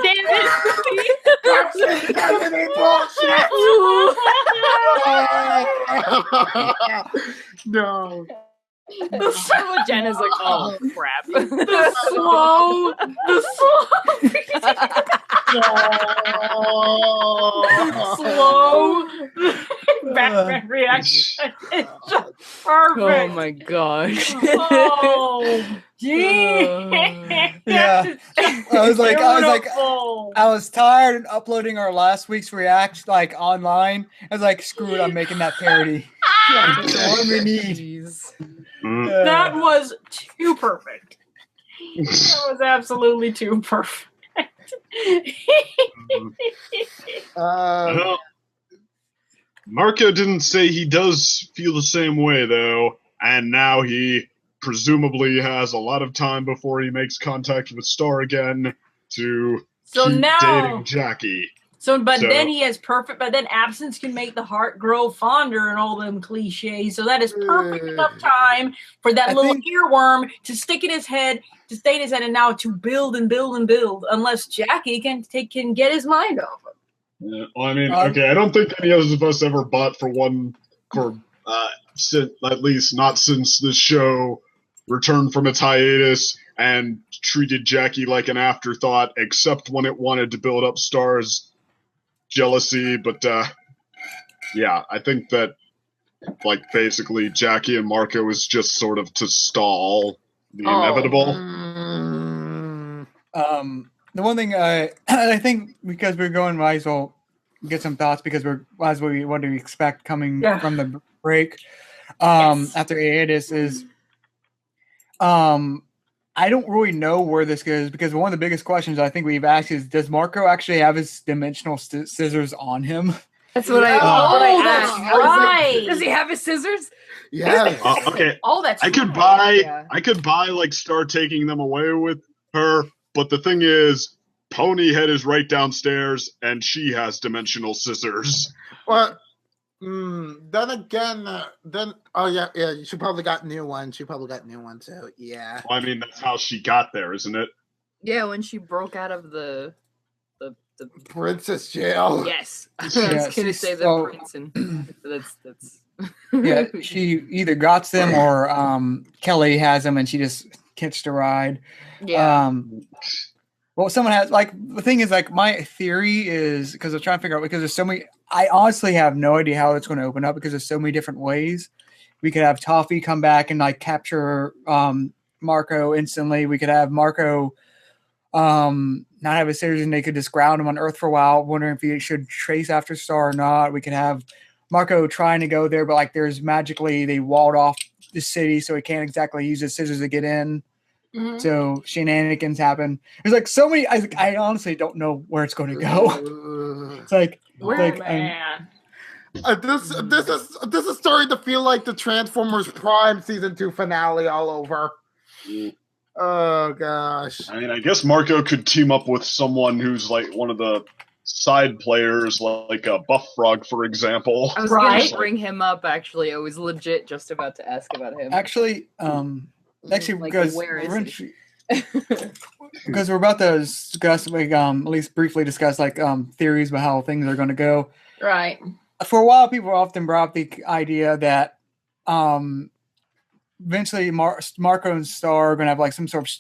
Damn No. it! Jen is like, oh crap. The slow. Slow. Batman reaction. It's just perfect. Oh my gosh. Oh, gee. Yeah. I was like, Beautiful. I was tired of uploading our last week's react like online. I was like, screw it, I'm making that parody. That's the one we need. Jeez. Mm. That was too perfect. That was absolutely too perfect. Well, Marco didn't say he does feel the same way, though, and now he presumably has a lot of time before he makes contact with Star again to So keep now, dating Jackie. but So- then he has perfect. But then absence can make the heart grow fonder and all them cliches. So that is perfect enough time for that I little think- earworm to stick in his head, to stay in his head, and now to build and build and build. Unless Jackie can get his mind off him. Yeah, well, I mean, Um, okay, I don't think any of us ever bought for at least not since the show returned from its hiatus and treated Jackie like an afterthought, except when it wanted to build up Star's jealousy. But yeah, I think that like basically Jackie and Marco is just sort of to stall the inevitable. The one thing I think because we're going, might as well get some thoughts because what do we expect coming Yeah. from the break Yes. after hiatus is I don't really know where this goes because one of the biggest questions I think we've asked is, does Marco actually have his dimensional scissors on him? That's what I. Oh, asked. that's I was like, right. does he have his scissors? Yes. Okay, Oh, that's I could right. buy, Yeah. like Star taking them away with her, but the thing is, Ponyhead is right downstairs, and she has dimensional scissors. Well, then again, she probably got new ones. She probably got new ones. So yeah. Well, I mean, that's how she got there, isn't it? Yeah, when she broke out of the Princess jail. yes, I was Yeah, gonna she's say the so- prince, and that's Yeah, she either got them or Kelly has them and she just catched a ride. yeah. Well, someone has like the thing is like my theory is because I'm trying to figure out because there's so many. I honestly have no idea how it's going to open up because there's so many different ways. We could have Toffee come back and like capture Marco instantly. We could have Marco not have his scissors and they could just ground him on Earth for a while, wondering if he should trace after Star or not. We could have Marco trying to go there, but like there's magically they walled off the city, so he can't exactly use his scissors to get in. Mhm. So shenanigans happen. There's like so many. I honestly don't know where it's going to go. It's like, Oh, man. This is starting to feel like the Transformers Prime season 2 finale all over. Oh gosh. I mean, I guess Marco could team up with someone who's like one of the side players, like a Buff Frog, for example. I was Right. gonna bring him up. Actually, I was legit just about to ask about him. actually, Like, because where is he? because we're about to discuss, like, at least briefly discuss, like, theories about how things are going to go. Right. For a while, people often brought up the idea that, eventually Marco and Star are going to have like some sort of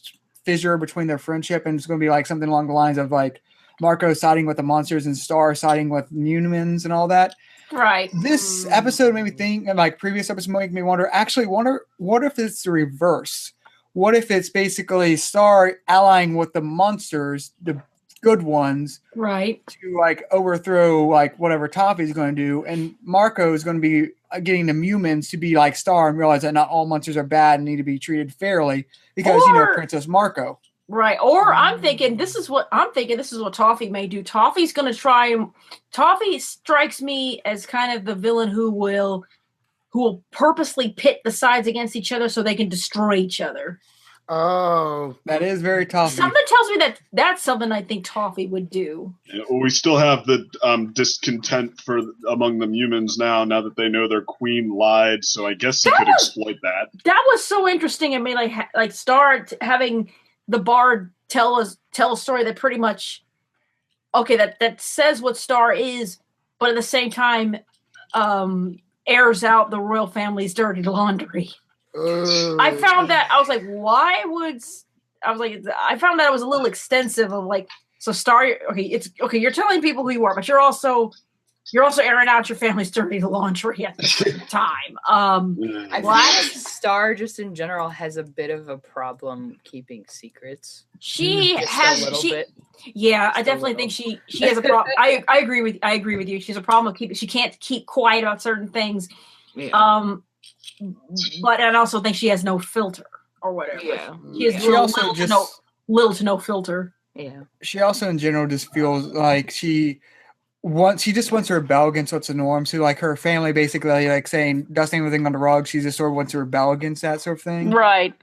fissure between their friendship, and it's going to be like something along the lines of like Marco siding with the monsters and Star siding with humans and all that. Right. This episode made me think, and like previous episodes make me wonder. Actually, what if it's the reverse? What if it's basically Star allying with the monsters, the good ones, Right. to like overthrow like whatever Toffee's going to do, and Marco is going to be getting the humans to be like Star and realize that not all monsters are bad and need to be treated fairly because Princess Marco. Right. Or I'm thinking this is what Toffee may do. Toffee's going to try. Toffee strikes me as kind of the villain who will purposely pit the sides against each other so they can destroy each other. Oh, that is very Toffee. Something tells me that that's something I think Toffee would do. Yeah, well, we still have the discontent among the humans now that they know their queen lied. So I guess he could exploit that. That was so interesting. I mean, like Star having the bard tell a story that pretty much that says what Star is, but at the same time airs out the royal family's dirty laundry. I found that I was like, I found that it was a little extensive of like, so Star, you're telling people who you are, but you're also airing out your family's dirty laundry at the same time. I think Star just in general has a bit of a problem keeping secrets. She has a little bit. Yeah, I definitely think she has a problem. I agree with you. She has a problem with she can't keep quiet about certain things. Yeah. But I also think she has no filter or whatever. Yeah. She has little to no filter. Yeah. She also in general just feels like she just wants to rebel against what's the norm. So like her family basically like saying dusting everything on the rug, she just sort of wants to rebel against that sort of thing. Right.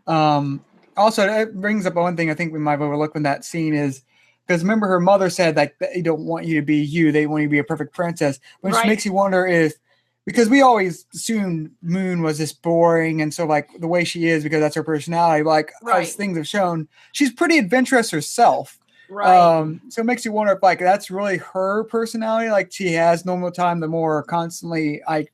Also it brings up one thing I think we might have overlooked in that scene is because remember her mother said like they don't want you to be you, they want you to be a perfect princess. Which makes you wonder if because we always assumed Moon was just boring and so like the way she is because that's her personality. Like as things have shown, she's pretty adventurous herself. Right. So it makes you wonder if like that's really her personality. Like she has normal time, the more constantly like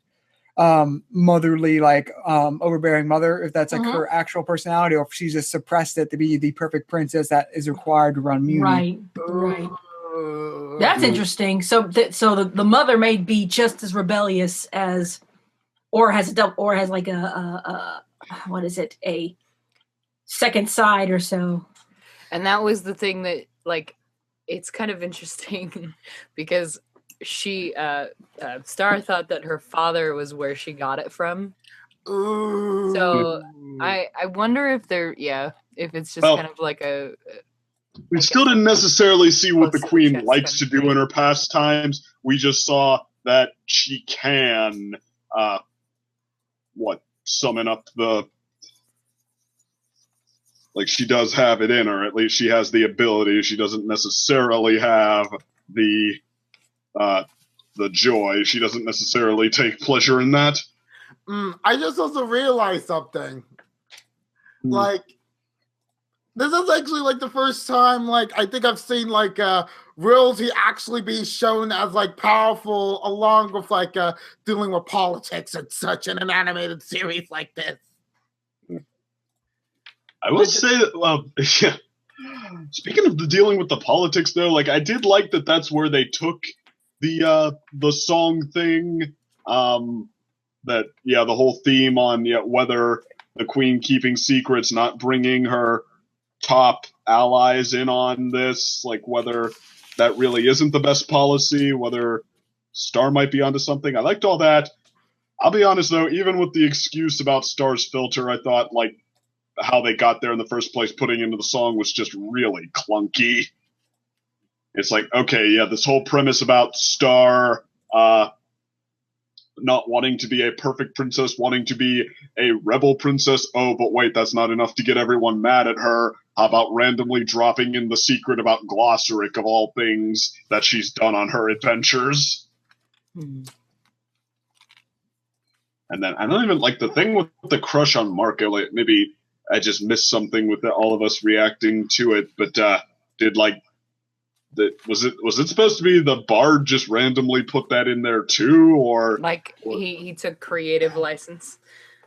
motherly, like overbearing mother, if that's like her actual personality, or if she's just suppressed it to be the perfect princess that is required to run Muni. Right. That's interesting. So the mother may be just as rebellious as, or has like a what is it, a second side or so. And that was the thing that like it's kind of interesting because she Star thought that her father was where she got it from. Ooh. So I wonder if if it's just kind of like a we still didn't necessarily see what the queen likes to do in her pastimes. We just saw that she can summon up she does have it in her. At least she has the ability. She doesn't necessarily have the joy. She doesn't necessarily take pleasure in that. I just also realized something. Like, this is actually like the first time, like, I think I've seen like royalty actually being shown as like powerful, along with like dealing with politics and such in an animated series like this. I will say that, speaking of the dealing with the politics, though, like I did like that that's where they took the song thing. The whole theme on whether the queen keeping secrets, not bringing her top allies in on this, like whether that really isn't the best policy, whether Star might be onto something. I liked all that. I'll be honest though, even with the excuse about Star's filter, I thought like how they got there in the first place, putting into the song was just really clunky. It's like, okay, this whole premise about Star not wanting to be a perfect princess, wanting to be a rebel princess. Oh, but wait, that's not enough to get everyone mad at her. How about randomly dropping in the secret about Glossaric of all things that she's done on her adventures? And then I don't even like the thing with the crush on Marco. Like maybe I just missed something with all of us reacting to it, but was it supposed to be the bard just randomly put that in there too, or he took creative license?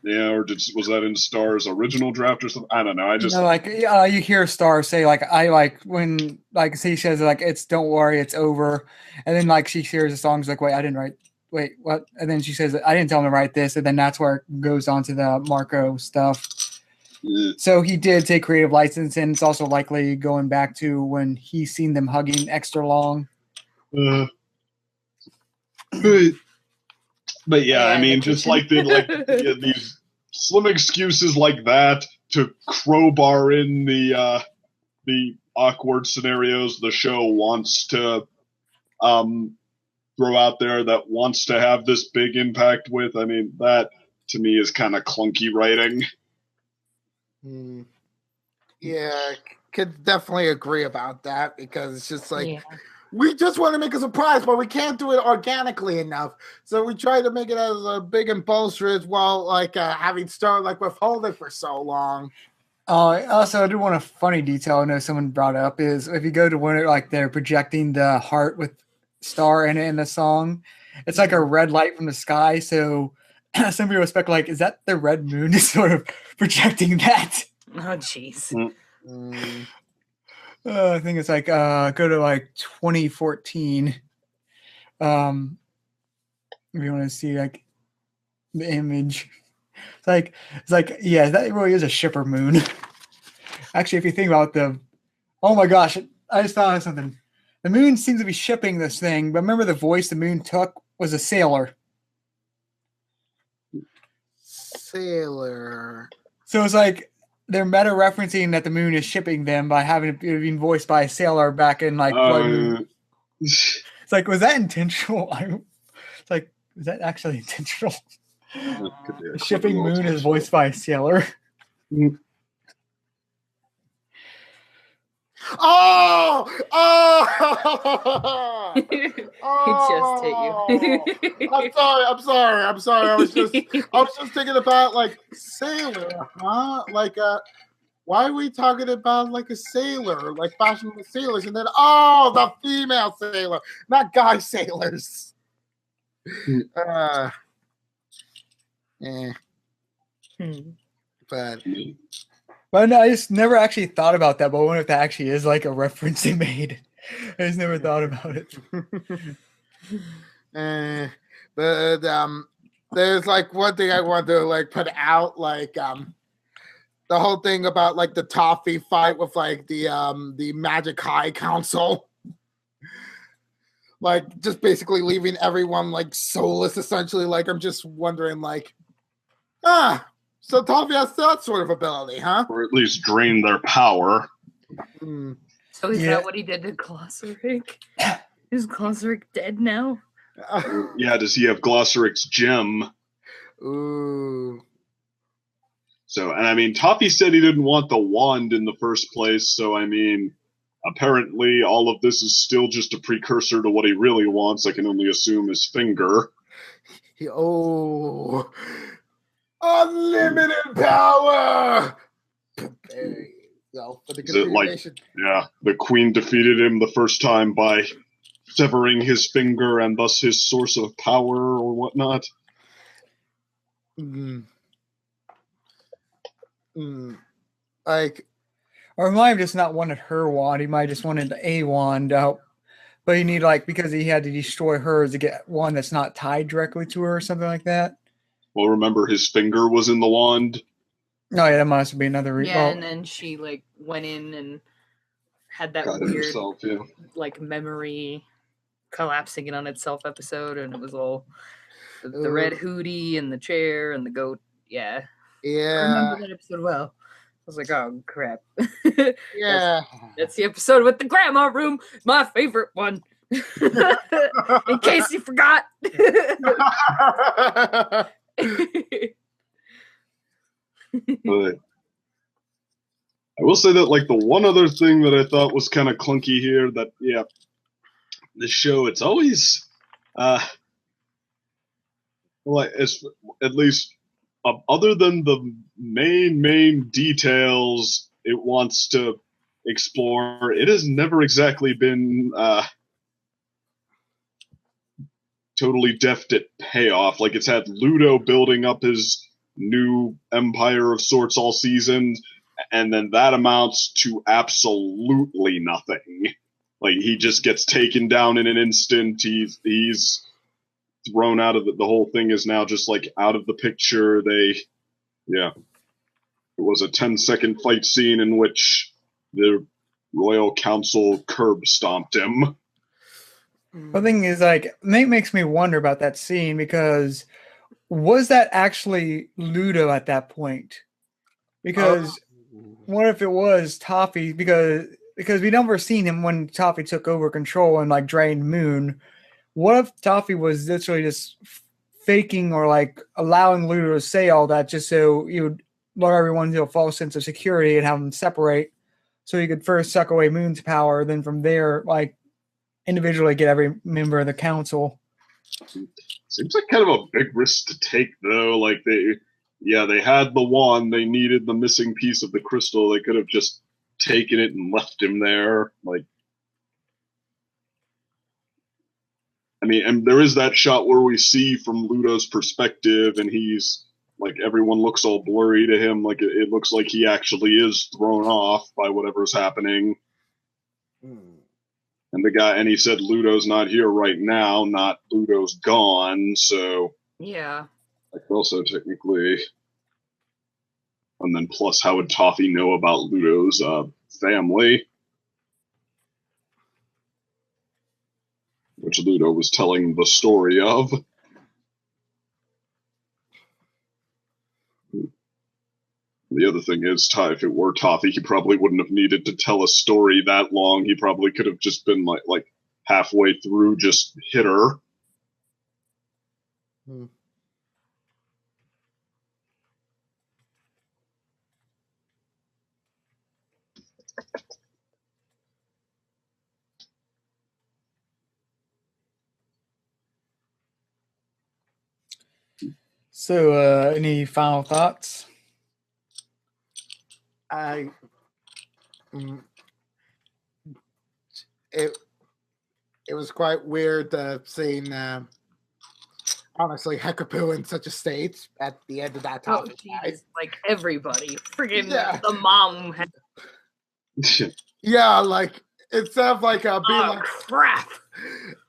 Yeah, or was that in Star's original draft or something? I don't know. I just you hear Star say like I like when like she says like it's don't worry it's over, and then like she hears the songs like wait I didn't write wait, what? And then she says, I didn't tell him to write this. And then that's where it goes on to the Marco stuff. Yeah. So he did take creative license, and it's also likely going back to when he's seen them hugging extra long. But yeah, I in mean, the just kitchen. these slim excuses like that to crowbar in the awkward scenarios the show wants to throw out there, that wants to have this big impact with. I mean, that to me is kind of clunky writing. Yeah, could definitely agree about that, because it's just like, Yeah. we just want to make a surprise, but we can't do it organically enough. So we try to make it as a big and bolsterous while like having Star like withholding for so long. Also, I do want a funny detail I know someone brought up is if you go to when like they're projecting the heart with Star in it in the song, it's like a red light from the sky. So some people expect like, is that the red moon is sort of projecting that? Oh, jeez. I think it's like go to like 2014. If you want to see like the image, it's like yeah, that really is a shipper moon. Actually, if you think about oh my gosh, I just thought of something. The moon seems to be shipping this thing, but remember the voice the moon took was a sailor. Sailor. So it's like they're meta referencing that the moon is shipping them by having it being voiced by a sailor back in like Blood Moon. It's like, was that intentional? It's like, is that actually intentional? The shipping moon is voiced by a sailor. Oh! He just hit you. I'm sorry. I was just thinking about like sailor, huh? Like why are we talking about like a sailor, like fashionable sailors, and then the female sailor, not guy sailors. But no, I just never actually thought about that. But I wonder if that actually is like a reference they made. I just never thought about it. But there's like one thing I want to like put out, like the whole thing about like the Toffee fight with like the Magic High Council. Like just basically leaving everyone like soulless, essentially. Like I'm just wondering, like, so Toffee has that sort of ability, huh? Or at least drain their power. So is that what he did to Glossaric? Is Glossaric dead now? Yeah, does he have Glossaric's gem? Ooh. So, and I mean, Toffee said he didn't want the wand in the first place, so I mean, apparently all of this is still just a precursor to what he really wants. I can only assume his finger. Unlimited power! There you go. For the Is it like, yeah, the queen defeated him the first time by severing his finger and thus his source of power or whatnot? Like, or he might have just not wanted her wand. He might have just wanted a wand out. But he need because he had to destroy hers to get one that's not tied directly to her or something like that. Well, remember his finger was in the wand? Oh, yeah, that must be another reason. Yeah, and then she went in and had that weird herself, memory collapsing in on itself episode, and it was all the red hoodie and the chair and the goat. Yeah. I remember that episode well. I was like, oh crap. Yeah. That's the episode with the grandma room, my favorite one. In case you forgot. But I will say that the one other thing that I thought was kind of clunky here, that this show, it's always at least other than the main details it wants to explore, it has never exactly been totally deft at payoff. Like, it's had Ludo building up his new empire of sorts all season, and then that amounts to absolutely nothing. Like, he just gets taken down in an instant. He's thrown out of the whole thing is now just like out of the picture. It was a 10-second fight scene in which the Royal Council curb stomped him. The thing is, like, it makes me wonder about that scene, because was that actually Ludo at that point? Because what if it was Toffee? Because we never seen him when Toffee took over control and like drained Moon. What if Toffee was literally just faking or like allowing Ludo to say all that just so you would lure everyone into a false sense of security and have them separate, so you could first suck away Moon's power, then from there, like, individually get every member of the council. Seems like kind of a big risk to take, though. Like, they had the wand, they needed the missing piece of the crystal. They could have just taken it and left him there. Like, I mean, and there is that shot where we see from Ludo's perspective, and he's like, everyone looks all blurry to him. Like, it looks like he actually is thrown off by whatever's happening. And he said Ludo's not here right now, not Ludo's gone, so yeah. Like, also technically, and then plus, how would Toffee know about Ludo's family, which Ludo was telling the story of? The other thing is, if it were Toffee, he probably wouldn't have needed to tell a story that long. He probably could have just been like halfway through, just hit her. So, any final thoughts? It was quite weird seeing honestly Hekapu in such a state at the end of that topic. Like everybody, freaking the mom. Yeah, like instead of like being like crap.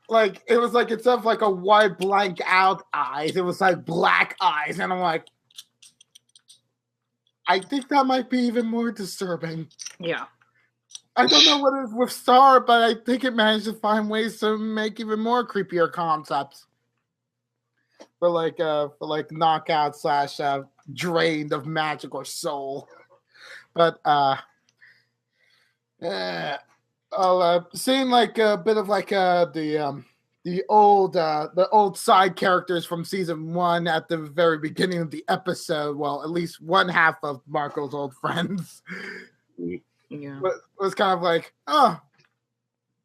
Like it was like instead of like a white blank out eyes, it was like black eyes, and I'm like, I think that might be even more disturbing. Yeah. I don't know what it is with Star, but I think it managed to find ways to make even more creepier concepts for like knockout / drained of magic or soul. But seeing like a bit of like the old side characters from season 1 at the very beginning of the episode. Well, at least one half of Marco's old friends. Yeah, was kind of like, oh,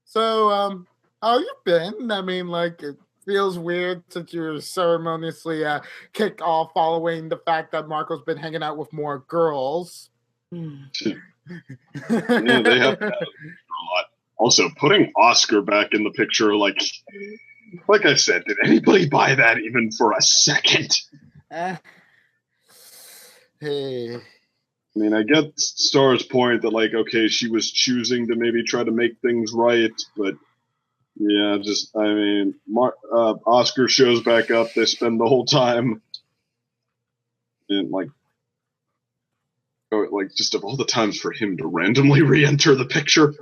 so how you been? I mean, like, it feels weird since you were ceremoniously kicked off following the fact that Marco's been hanging out with more girls. Yeah, they have a lot. Also, putting Oscar back in the picture, like I said, did anybody buy that even for a second? Hey. I mean, I get Star's point that, like, okay, she was choosing to maybe try to make things right, but yeah, Oscar shows back up. They spend the whole time, and just of all the times for him to randomly re-enter the picture.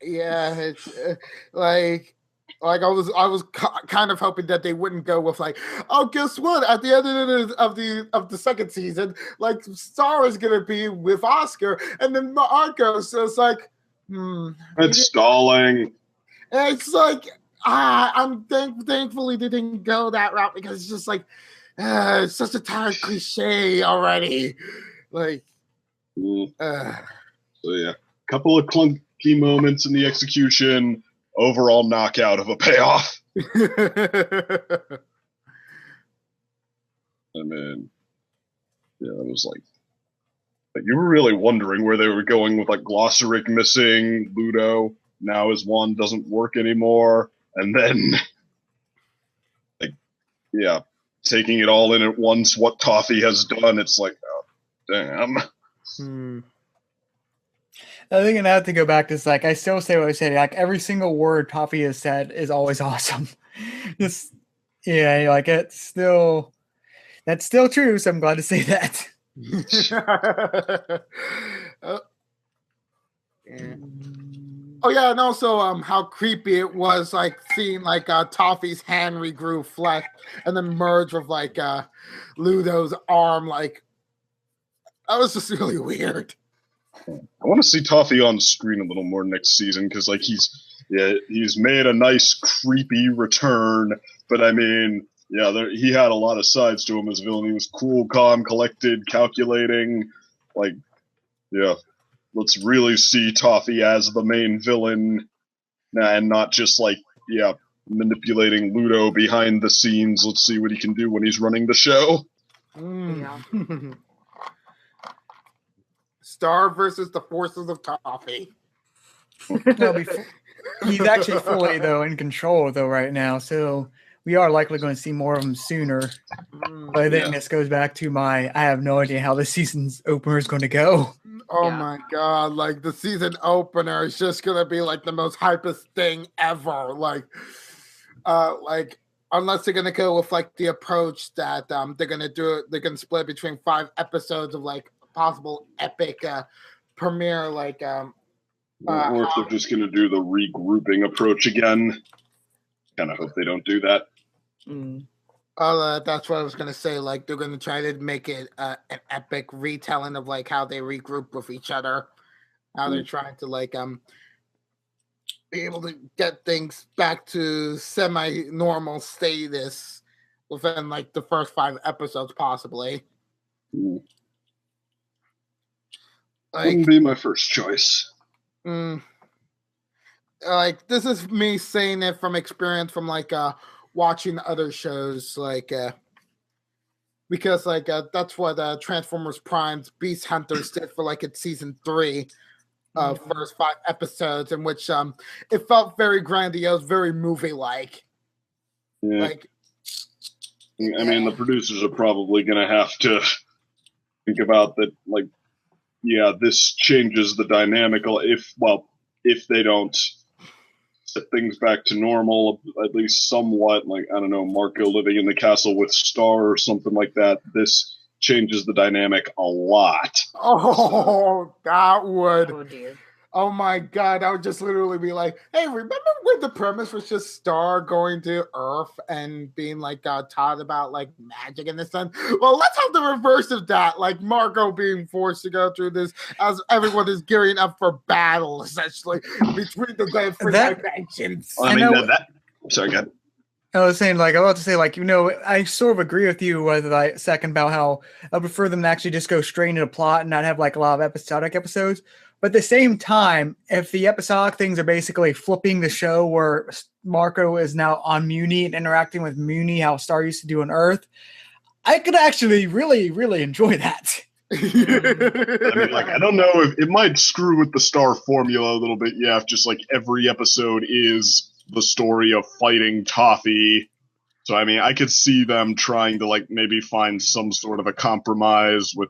Yeah, it's like I was kind of hoping that they wouldn't go with like, oh, guess what? At the end of the second season, like Star is gonna be with Oscar, and then Marco. So it's like, It's stalling. It's like I'm thankfully they didn't go that route, because it's just like it's such a tired cliche already. Like, so yeah, couple of clunky moments in the execution. Overall knockout of a payoff. I mean, yeah, it was like you were really wondering where they were going with like Glossaric missing, Ludo. Now his wand doesn't work anymore, and then taking it all in at once. What Toffee has done, it's like, oh, damn. I think I have to go back to this. Like, I still say what I say. Like, every single word Toffee has said is always awesome. Just Yeah, like that's still true. So I'm glad to say that. Yeah. Oh yeah, and also how creepy it was, like seeing like Toffee's hand regrew flesh and then merge with like Ludo's arm. Like that was just really weird. I want to see Toffee on screen a little more next season because like he's made a nice creepy return, but I mean he had a lot of sides to him as a villain. He was cool, calm, collected, calculating. Like let's really see Toffee as the main villain and not just like manipulating Ludo behind the scenes. Let's see what he can do when he's running the show. Yeah. Star versus the forces of Toffee. No, he's actually fully though in control though right now, so we are likely going to see more of him sooner. But I think this goes back to I have no idea how the season's opener is going to go. Oh my god, like the season opener is just gonna be like the most hypest thing ever. Like unless they're gonna go with like the approach that they're gonna split between 5 episodes of like possible epic premiere, like or if they're just gonna do the regrouping approach again. Kind of hope they don't do that. That's what I was gonna say. Like they're gonna try to make it an epic retelling of like how they regroup with each other, how they're trying to like be able to get things back to semi-normal status within like the first 5 episodes, possibly. Wouldn't be my first choice. Like this is me saying it from experience from like watching other shows, like because like that's what Transformers Prime's Beast Hunters did for like its season 3 first 5 episodes, in which it felt very grandiose, very movie like. Like I mean the producers are probably gonna have to think about that, like this changes the dynamic if they don't set things back to normal, at least somewhat, like, I don't know, Marco living in the castle with Star or something like that. This changes the dynamic a lot. Oh, that would. Oh, dear. Oh my god, I would just literally be like, hey, remember when the premise was just Star going to Earth and being like taught about like magic in the sun? Well, let's have the reverse of that, like Marco being forced to go through this as everyone is gearing up for battle, essentially, between the different dimensions. I mean, sorry, go ahead. I was saying, like, I was about to say, like, I sort of agree with you with that second about how I prefer them to actually just go straight into plot and not have like a lot of episodic episodes. But at the same time, if the episodic things are basically flipping the show where Marco is now on Muni and interacting with Muni, how Star used to do on Earth, I could actually really, really enjoy that. I mean, like, I don't know if it might screw with the Star formula a little bit. Yeah, if just like every episode is the story of fighting Toffee. So, I mean, I could see them trying to like maybe find some sort of a compromise with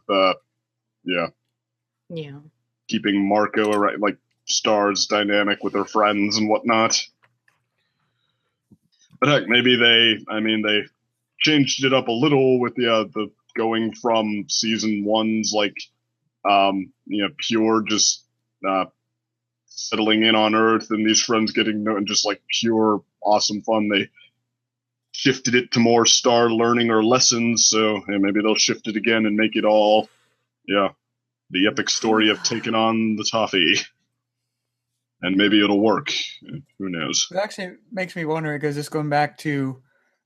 keeping Marco around, like Star's dynamic with her friends and whatnot. But heck, maybe they changed it up a little with the going from season 1's like pure just settling in on Earth and these friends getting and just like pure awesome fun. They shifted it to more Star learning her lessons, so maybe they'll shift it again and make it all the epic story of taking on the Toffee. And maybe it'll work. Who knows? It actually makes me wonder, because just going back to,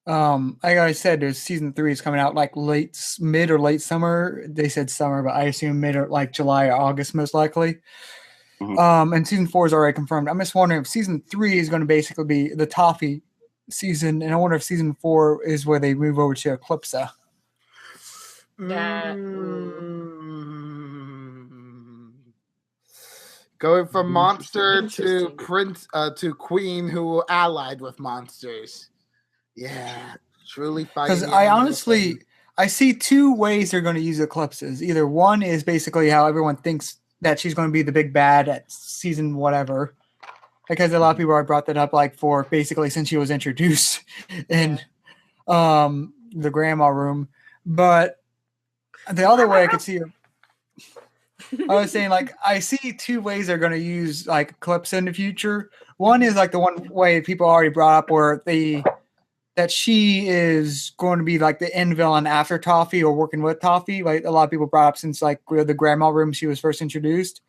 like I said, there's season 3 is coming out like mid or late summer. They said summer, but I assume mid or like July or August, most likely. Mm-hmm. And season 4 is already confirmed. I'm just wondering if season 3 is going to basically be the Toffee season, and I wonder if season 4 is where they move over to Eclipsa. Going from monster to prince to queen who allied with monsters. Yeah, truly fighting. Because I see 2 ways they're going to use Eclipses. Either one is basically how everyone thinks that she's going to be the big bad at season whatever. Because a lot of people have brought that up, like for basically since she was introduced. And the grandma room. But the other way I could see her, I was saying, like, I see two ways they're going to use like Eclipse in the future. One is like the one way people already brought up where that she is going to be like the end villain after Toffee or working with Toffee. Like a lot of people brought up since like the grandma room she was first introduced.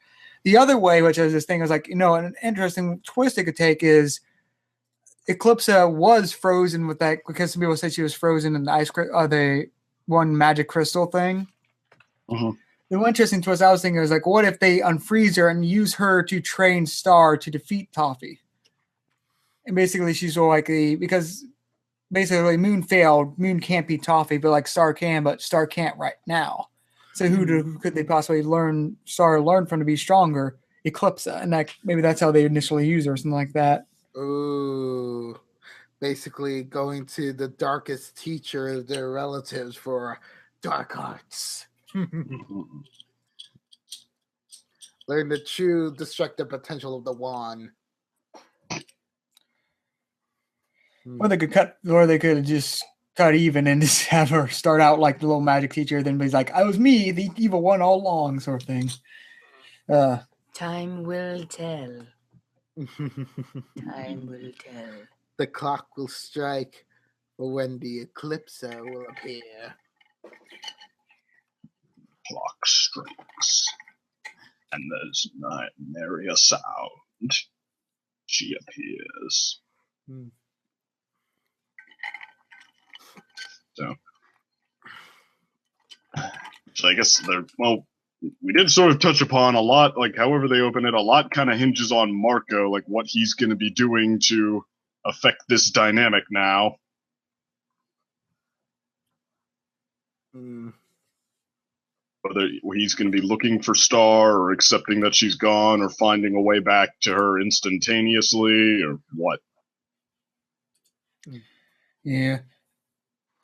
The other way, which is this thing, is like, an interesting twist it could take is Eclipse was frozen with that because some people said she was frozen in the the one magic crystal thing. Uh-huh. The one interesting twist I was thinking was like, what if they unfreeze her and use her to train Star to defeat Toffee? And basically, she's all like because basically Moon failed. Moon can't beat Toffee, but like Star can, but Star can't right now. So who could they possibly learn from to be stronger? Eclipse, and maybe that's how they initially use her, or something like that. Ooh, basically going to the darkest teacher of their relatives for dark arts. Learn the true destructive potential of the wand. Or they could just cut even and just have her start out like the little magic teacher, then be like, "I was me, the evil one all along," sort of thing. Time will tell. Time will tell. The clock will strike for when the Eclipser will appear. Clock strikes, and there's nary a sound. She appears. So I guess we did sort of touch upon a lot, like however they open it, a lot kind of hinges on Marco, like what he's going to be doing to affect this dynamic now. Whether he's going to be looking for Star or accepting that she's gone or finding a way back to her instantaneously or what. Yeah.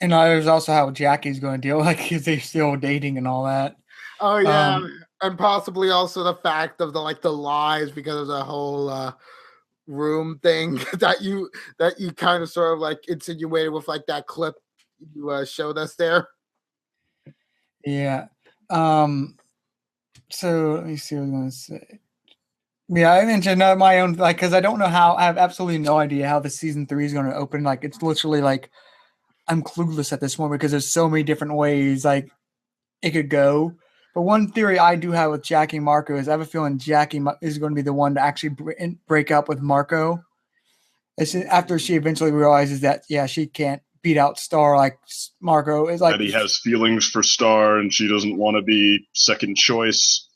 And there's also how Jackie's going to deal, like, is they still dating and all that. Oh yeah, and possibly also the fact of the lies because of the whole room thing that you kind of sort of like insinuated with like that clip you showed us there. Yeah. So let me see what I was going to say. Yeah, I mentioned my own, like, because I don't know I have absolutely no idea how the season 3 is going to open. Like, it's literally like I'm clueless at this point because there's so many different ways like it could go. But one theory I do have with Jackie and Marco is I have a feeling Jackie is going to be the one to actually break up with Marco. After she eventually realizes that, she can't beat out Star like Marco is like. That he has feelings for Star and she doesn't want to be second choice.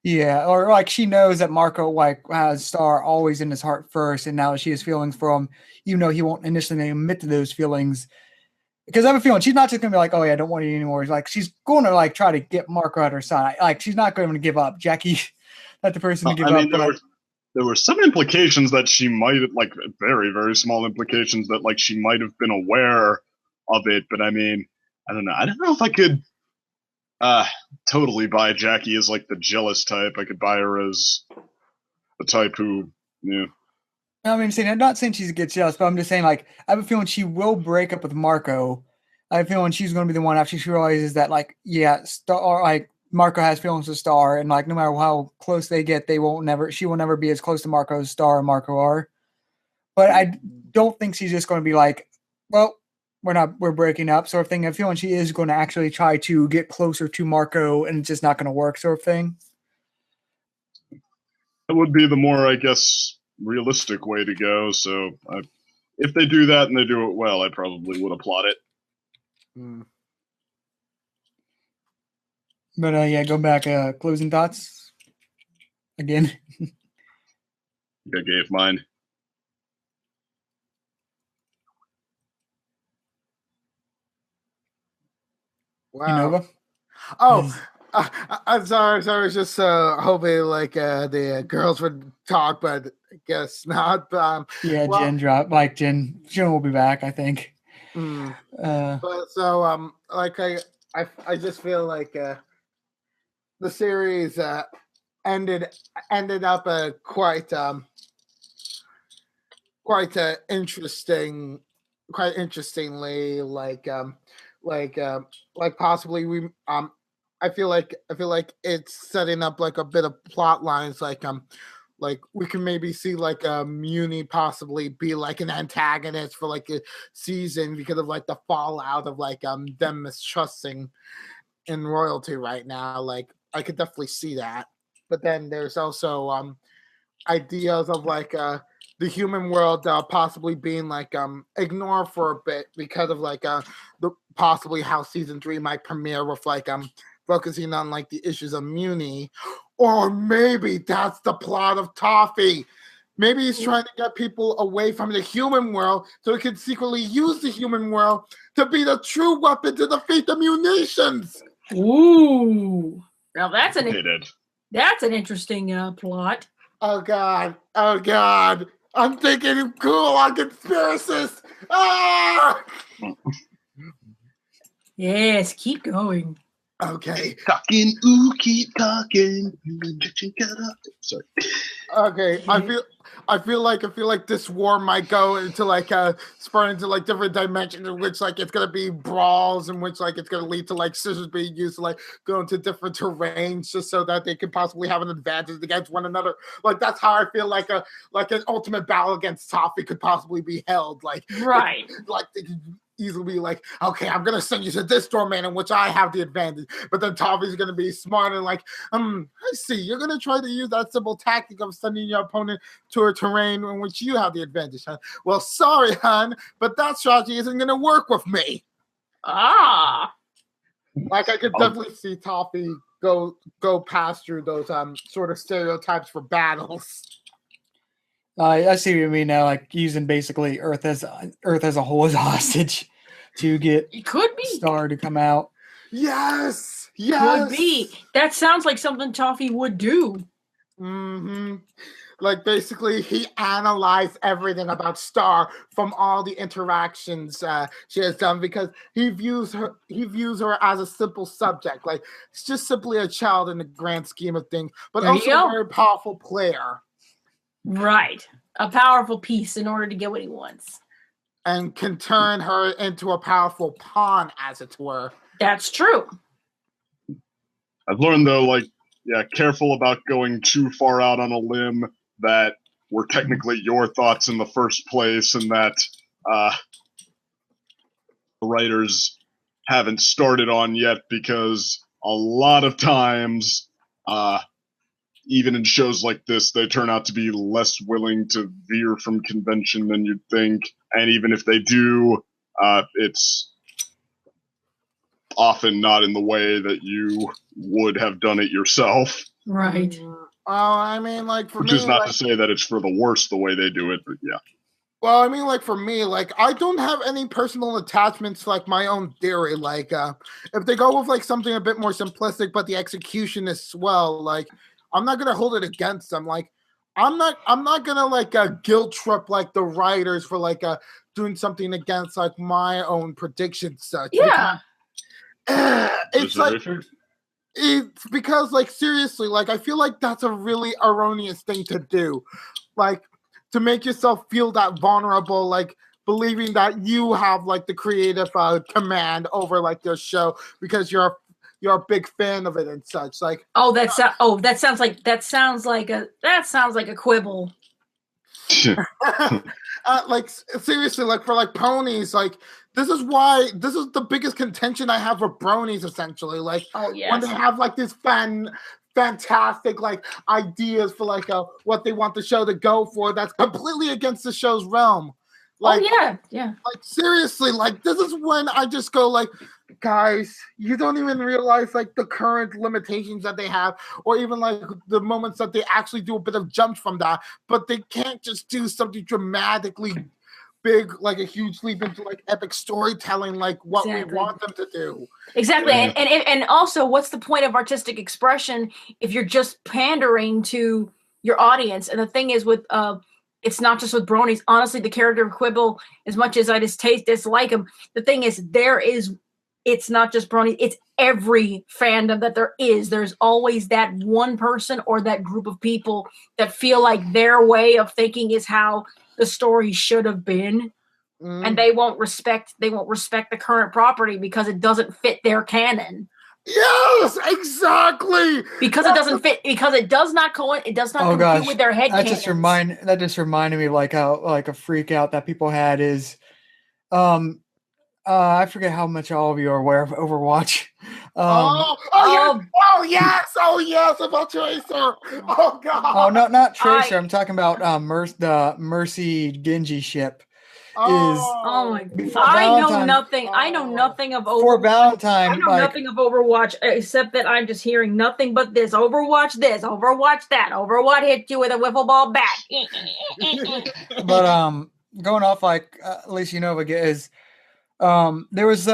Yeah, or like she knows that Marco like has Star always in his heart first, and now she has feelings for him, even though he won't initially admit to those feelings. Because I have a feeling she's not just gonna be like, "Oh yeah, I don't want you anymore." It's like she's going to like try to get Marco at her side. Like she's not going to give up. Jackie, not the person to give up. There were some implications that she might have, like very, very small implications that like she might have been aware of it. But I mean, I don't know. I don't know if I could totally buy Jackie as like the jealous type. I could buy her as the type who, I mean, I'm not saying she's gets jealous, but I'm just saying, like, I have a feeling she will break up with Marco. I have a feeling she's going to be the one after she realizes that, like, Star, like, Marco has feelings for Star, and like, no matter how close they get, she will never be as close to Marco as Star and Marco are. But I don't think she's just going to be like, well, we're breaking up, sort of thing. I feel like she is going to actually try to get closer to Marco, and it's just not going to work, sort of thing. That would be the more, I guess, realistic way to go. So if they do that and they do it well, I probably would applaud it. But go back. Closing thoughts again. I gave mine. Wow. Nova? Oh, I'm sorry. I was just hoping like the girls would talk, but I guess not. Jen dropped. Like Jen will be back, I think. But so like I just feel like the series ended up quite interesting quite interestingly, like possibly we I feel like it's setting up like a bit of plot lines, like we can maybe see like Muni possibly be like an antagonist for like a season because of like the fallout of like them mistrusting in royalty right now. Like I could definitely see that. But then there's also ideas of like the human world possibly being like ignored for a bit because of like the possibly how season 3 might premiere with like focusing on like the issues of Muni, or maybe that's the plot of Toffee. Maybe he's trying to get people away from the human world so he can secretly use the human world to be the true weapon to defeat the munitions. Ooh, now that's an interesting plot. Oh God! I'm thinking cool on conspiracists. Ah! Yes, keep going. Okay. Talking, ooh, keep talking. Sorry. Okay, I feel like this war might go into like spur into like different dimensions in which like it's gonna be brawls, in which like it's gonna lead to like scissors being used to like go into different terrains just so that they could possibly have an advantage against one another. Like that's how I feel like an ultimate battle against Toffee could possibly be held. Like right, like they could easily be like, okay, I'm gonna send you to this domain in which I have the advantage, but then Toffee's gonna be smart and like, I see, you're gonna try to use that simple tactic of sending your opponent to a terrain in which you have the advantage, huh? Well, sorry, hon, but that strategy isn't gonna work with me. Like I could definitely see Toffee go past through those sort of stereotypes for battles. I see what you mean now, like using basically Earth as a whole as hostage to get it could be Star to come out. Yes. Could be. That sounds like something Toffee would do. Mm-hmm. Like basically he analyzed everything about Star from all the interactions she has done, because he views her as a simple subject. Like it's just simply a child in the grand scheme of things, but also a very powerful player. Right. A powerful piece in order to get what he wants. And can turn her into a powerful pawn, as it were. That's true. I've learned, though, like, yeah, careful about going too far out on a limb that were technically your thoughts in the first place, and that the writers haven't started on yet, because a lot of times even in shows like this, they turn out to be less willing to veer from convention than you'd think. And even if they do, it's often not in the way that you would have done it yourself. Right. I mean, like, for Which me, is not to say that it's for the worse the way they do it, but yeah. Well, I mean, like, for me, like, I don't have any personal attachments to, like, my own theory. Like, if they go with, like, something a bit more simplistic, but the execution is swell, like, I'm not gonna hold it against them. Like, I'm not gonna like guilt trip like the writers for like doing something against like my own predictions. Yeah, it's like it's because like seriously, like I feel like that's a really erroneous thing to do, like to make yourself feel that vulnerable, like believing that you have like the creative command over like your show because you're a big fan of it and such. Like, that sounds like a quibble. Like seriously, like for like ponies, like this is the biggest contention I have with bronies, essentially. Like, when they have like this fantastic like ideas for like what they want the show to go for, that's completely against the show's realm. Like, yeah. Like seriously, like this is when I just go like, guys, you don't even realize like the current limitations that they have, or even like the moments that they actually do a bit of jumps from that, but they can't just do something dramatically big, like a huge leap into like epic storytelling, like what we want them to do. Exactly. And also, what's the point of artistic expression if you're just pandering to your audience? And the thing is with it's not just with bronies. Honestly, the character of Quibble, as much as I dislike him, the thing is it's not just bronies, it's every fandom that there is. There's always that one person or that group of people that feel like their way of thinking is how the story should have been. and they won't respect the current property because it doesn't fit their canon. Yes, exactly. Because it doesn't fit. Because it does not compute with their head. That just reminded me of like how like a freak out that people had is, I forget how much all of you are aware of Overwatch. Yes, about Tracer. Oh God. Oh no, not Tracer. I'm talking about the Mercy Genji ship. Oh my God. I know nothing of Overwatch. For Valentine, I know nothing of Overwatch except that I'm just hearing nothing but this. Overwatch this, Overwatch that. Overwatch hit you with a wiffle ball bat. But going off like at least is there was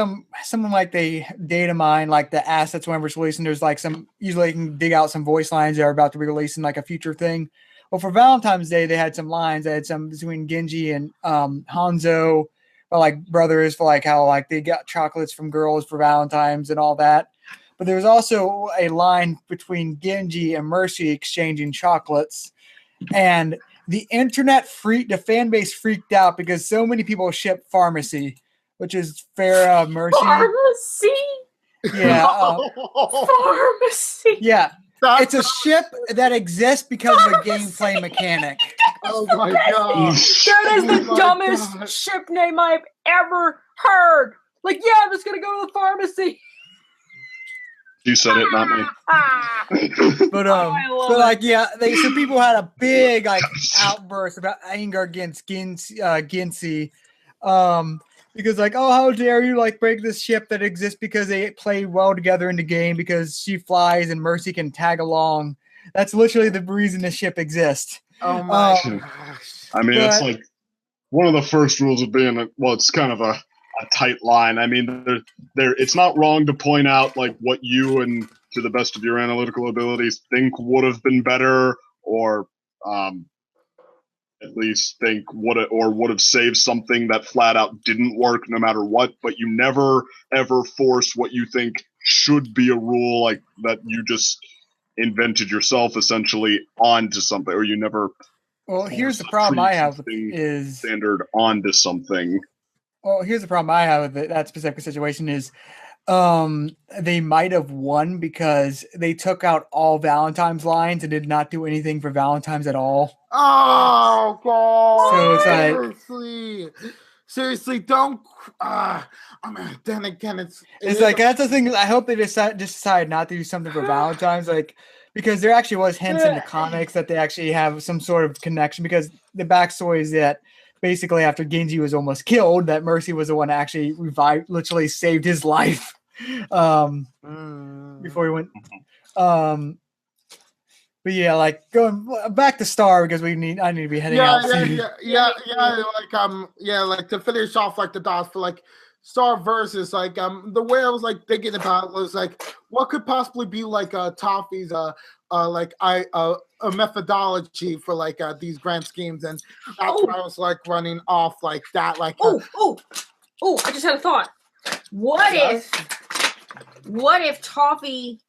someone like they data mine like the assets whenever it's released, and there's like usually you can dig out some voice lines that are about to be released in like a future thing. Well, for Valentine's Day, they had some lines. They had some between Genji and Hanzo, or like brothers, for like how like they got chocolates from girls for Valentine's and all that. But there was also a line between Genji and Mercy exchanging chocolates, and the fan base freaked out because so many people ship Pharmacy, which is Farrah Mercy. Pharmacy. Yeah. Pharmacy. Yeah. It's a ship that exists because of a gameplay mechanic. Oh my God. That is the dumbest ship name I've ever heard. Like, yeah, I'm just going to go to the pharmacy. You said it, not me. But so people had a big like outburst about anger against Gincy. Because like, oh, how dare you like break this ship that exists because they play well together in the game because she flies and Mercy can tag along. That's literally the reason the ship exists. Oh my gosh. I mean, it's like one of the first rules of being it's kind of a tight line. I mean, it's not wrong to point out like what you and to the best of your analytical abilities think would have been better, or at least think would have saved something that flat out didn't work no matter what, but you never ever force what you think should be a rule like that you just invented yourself essentially onto something, or you never. Well, here's the problem I have is standard onto something. Well, here's the problem I have with that specific situation is they might have won because they took out all Valentine's lines and did not do anything for Valentine's at all. Oh God! So it's like seriously, don't. Then again, it's like that's the thing. I hope they decide not to do something for Valentine's, like because there actually was hints in the comics that they actually have some sort of connection. Because the backstory is that basically after Genji was almost killed, that Mercy was the one that actually literally saved his life before he went. But yeah, like going back to Star because I need to be heading out. Like to finish off like the dots for like Star versus like the way I was like thinking about it was like what could possibly be like Toffee's a methodology for like these grand schemes, and that's why I was like running off like that. Like I just had a thought. What if Toffee?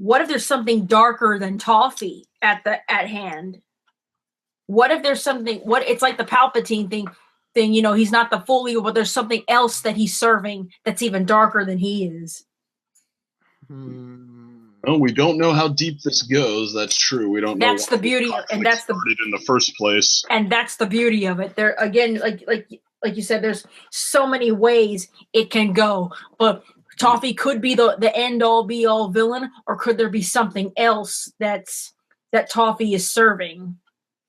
What if there's something darker than Toffee at hand? What if there's something? It's like the Palpatine thing. You know, he's not the full evil, but there's something else that he's serving that's even darker than he is. Well, we don't know how deep this goes. That's true. We don't know. That's the beauty, and that's started in the first place. And that's the beauty of it. There again, like you said, there's so many ways it can go, but Toffee could be the end all be all villain, or could there be something else that Toffee is serving?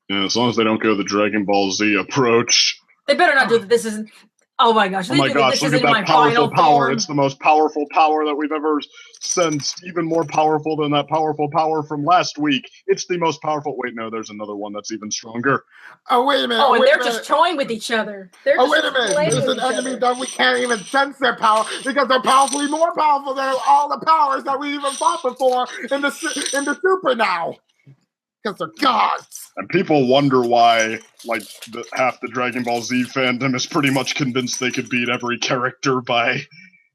Yeah, as long as they don't go the Dragon Ball Z approach. They better not do that. This isn't. Oh my gosh! Oh my gosh! Look at that powerful power! It's the most powerful power that we've ever sensed. Even more powerful than that powerful power from last week. It's the most powerful. Wait, no, there's another one that's even stronger. Oh wait a minute! Oh, and they're just toying with each other. Wait a minute! There's an enemy that we can't even sense their power because they're powerfully more powerful than all the powers that we even fought before in the Super now. Because they're gods. And people wonder why, like, half the Dragon Ball Z fandom is pretty much convinced they could beat every character by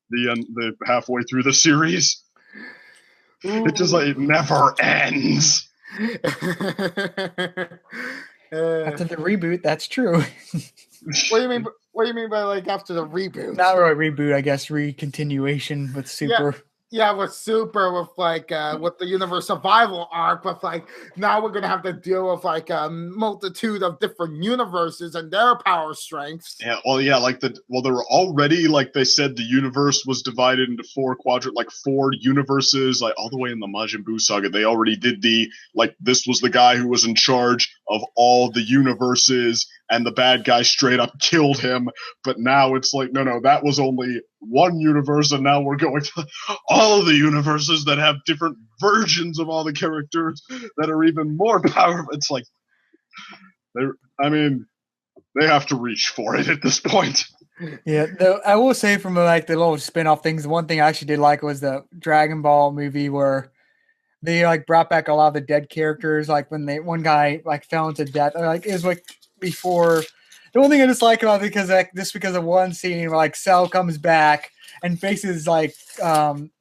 the halfway through the series. Ooh. It just like it never ends. After the reboot, that's true. What do you mean? What do you mean by like after the reboot? Not really reboot, I guess. Recontinuation with Super. Yeah, with Super, with like with the universe survival arc, with like now we're gonna have to deal with like a multitude of different universes and their power strengths. Yeah, well, yeah, there were already, like they said, the universe was divided into four universes, like all the way in the Majin Buu saga. They already did this was the guy who was in charge of all the universes, and the bad guy straight up killed him. But now it's like, no, that was only one universe, and now we're going to all of the universes that have different versions of all the characters that are even more powerful. It's like, they have to reach for it at this point. Yeah, though I will say from like the little spin-off things, the one thing I actually did like was the Dragon Ball movie where they like brought back a lot of the dead characters. Like when one guy like fell into death, like it was like before. The one thing I just like about it because of one scene where like Cell comes back and faces like Gohan.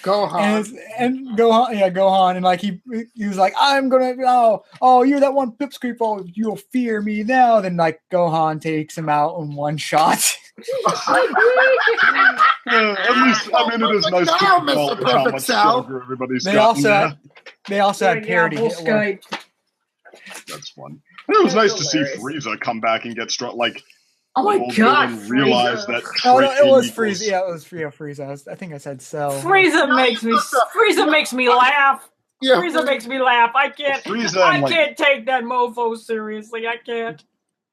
Gohan, and like he was like, I'm gonna you're that one pipsqueak, you'll fear me now. Then like Gohan takes him out in one shot. At least, it is nice to acknowledge how much stronger everybody's gotten. They also had parody. That's fun. It was nice to see Frieza come back and get strong. Like, oh my god! Realize that. Oh no, it was Frieza. Yeah, it was Frieza. I think I said Cell. Frieza makes me laugh. Yeah. Frieza makes me laugh. I can't. Can't take that mofo seriously. I can't.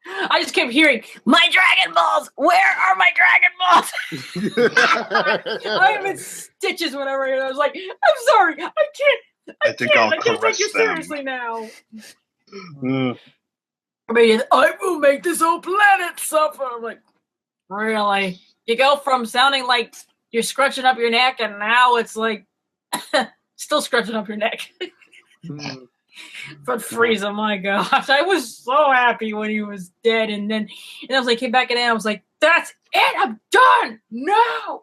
I just kept hearing my Dragon Balls. Where are my Dragon Balls? I'm in stitches whenever I was like, I'm sorry. I can't. I can't take you seriously now. I will make this whole planet suffer. I'm like, really? You go from sounding like you're scrunching up your neck, and now it's like still scrunching up your neck. But Frieza, my gosh, I was so happy when he was dead, and I was like, came back in, and I was like, that's it, I'm done. No.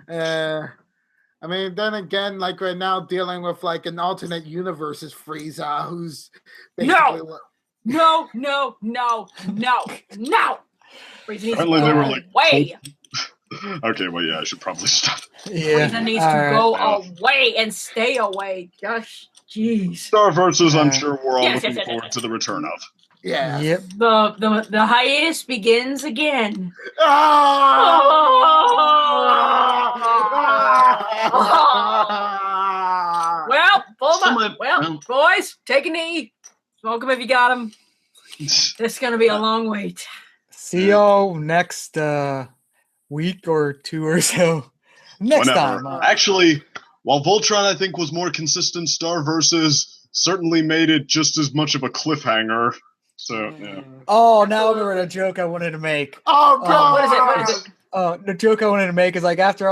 Then again, like right now, dealing with like an alternate universe is Frieza, who's basically No. Apparently they were like, away. Okay, well, yeah, I should probably stop. Yeah. Frieza needs to go away and stay away. Gosh, jeez. Star Versus, I'm sure we're all looking forward to the return of. Yeah. Yep. The hiatus begins again. Well, boys, take a knee. Smoke them if you got them. This is going to be a long wait. See y'all next week or two or so. Next time. Actually, while Voltron, I think, was more consistent, Star Versus certainly made it just as much of a cliffhanger. So, yeah. Oh, now I remember the joke I wanted to make. Oh, God. What is it? The joke I wanted to make is like after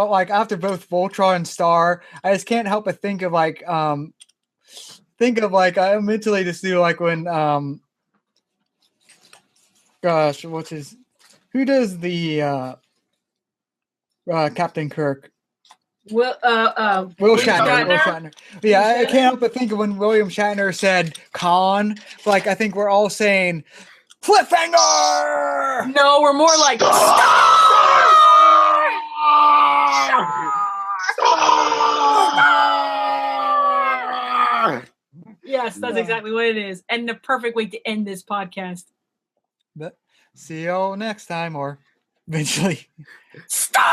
both Voltron and Star, I just can't help but think of I mentally just do like when who does the Captain Kirk? Will Shatner. Will Shatner. Yeah, I can't help but think of when William Shatner said Khan. Like I think we're all saying cliffhanger. No, we're more like Yes, that's exactly what it is. And the perfect way to end this podcast. But see you all next time or eventually. Stop!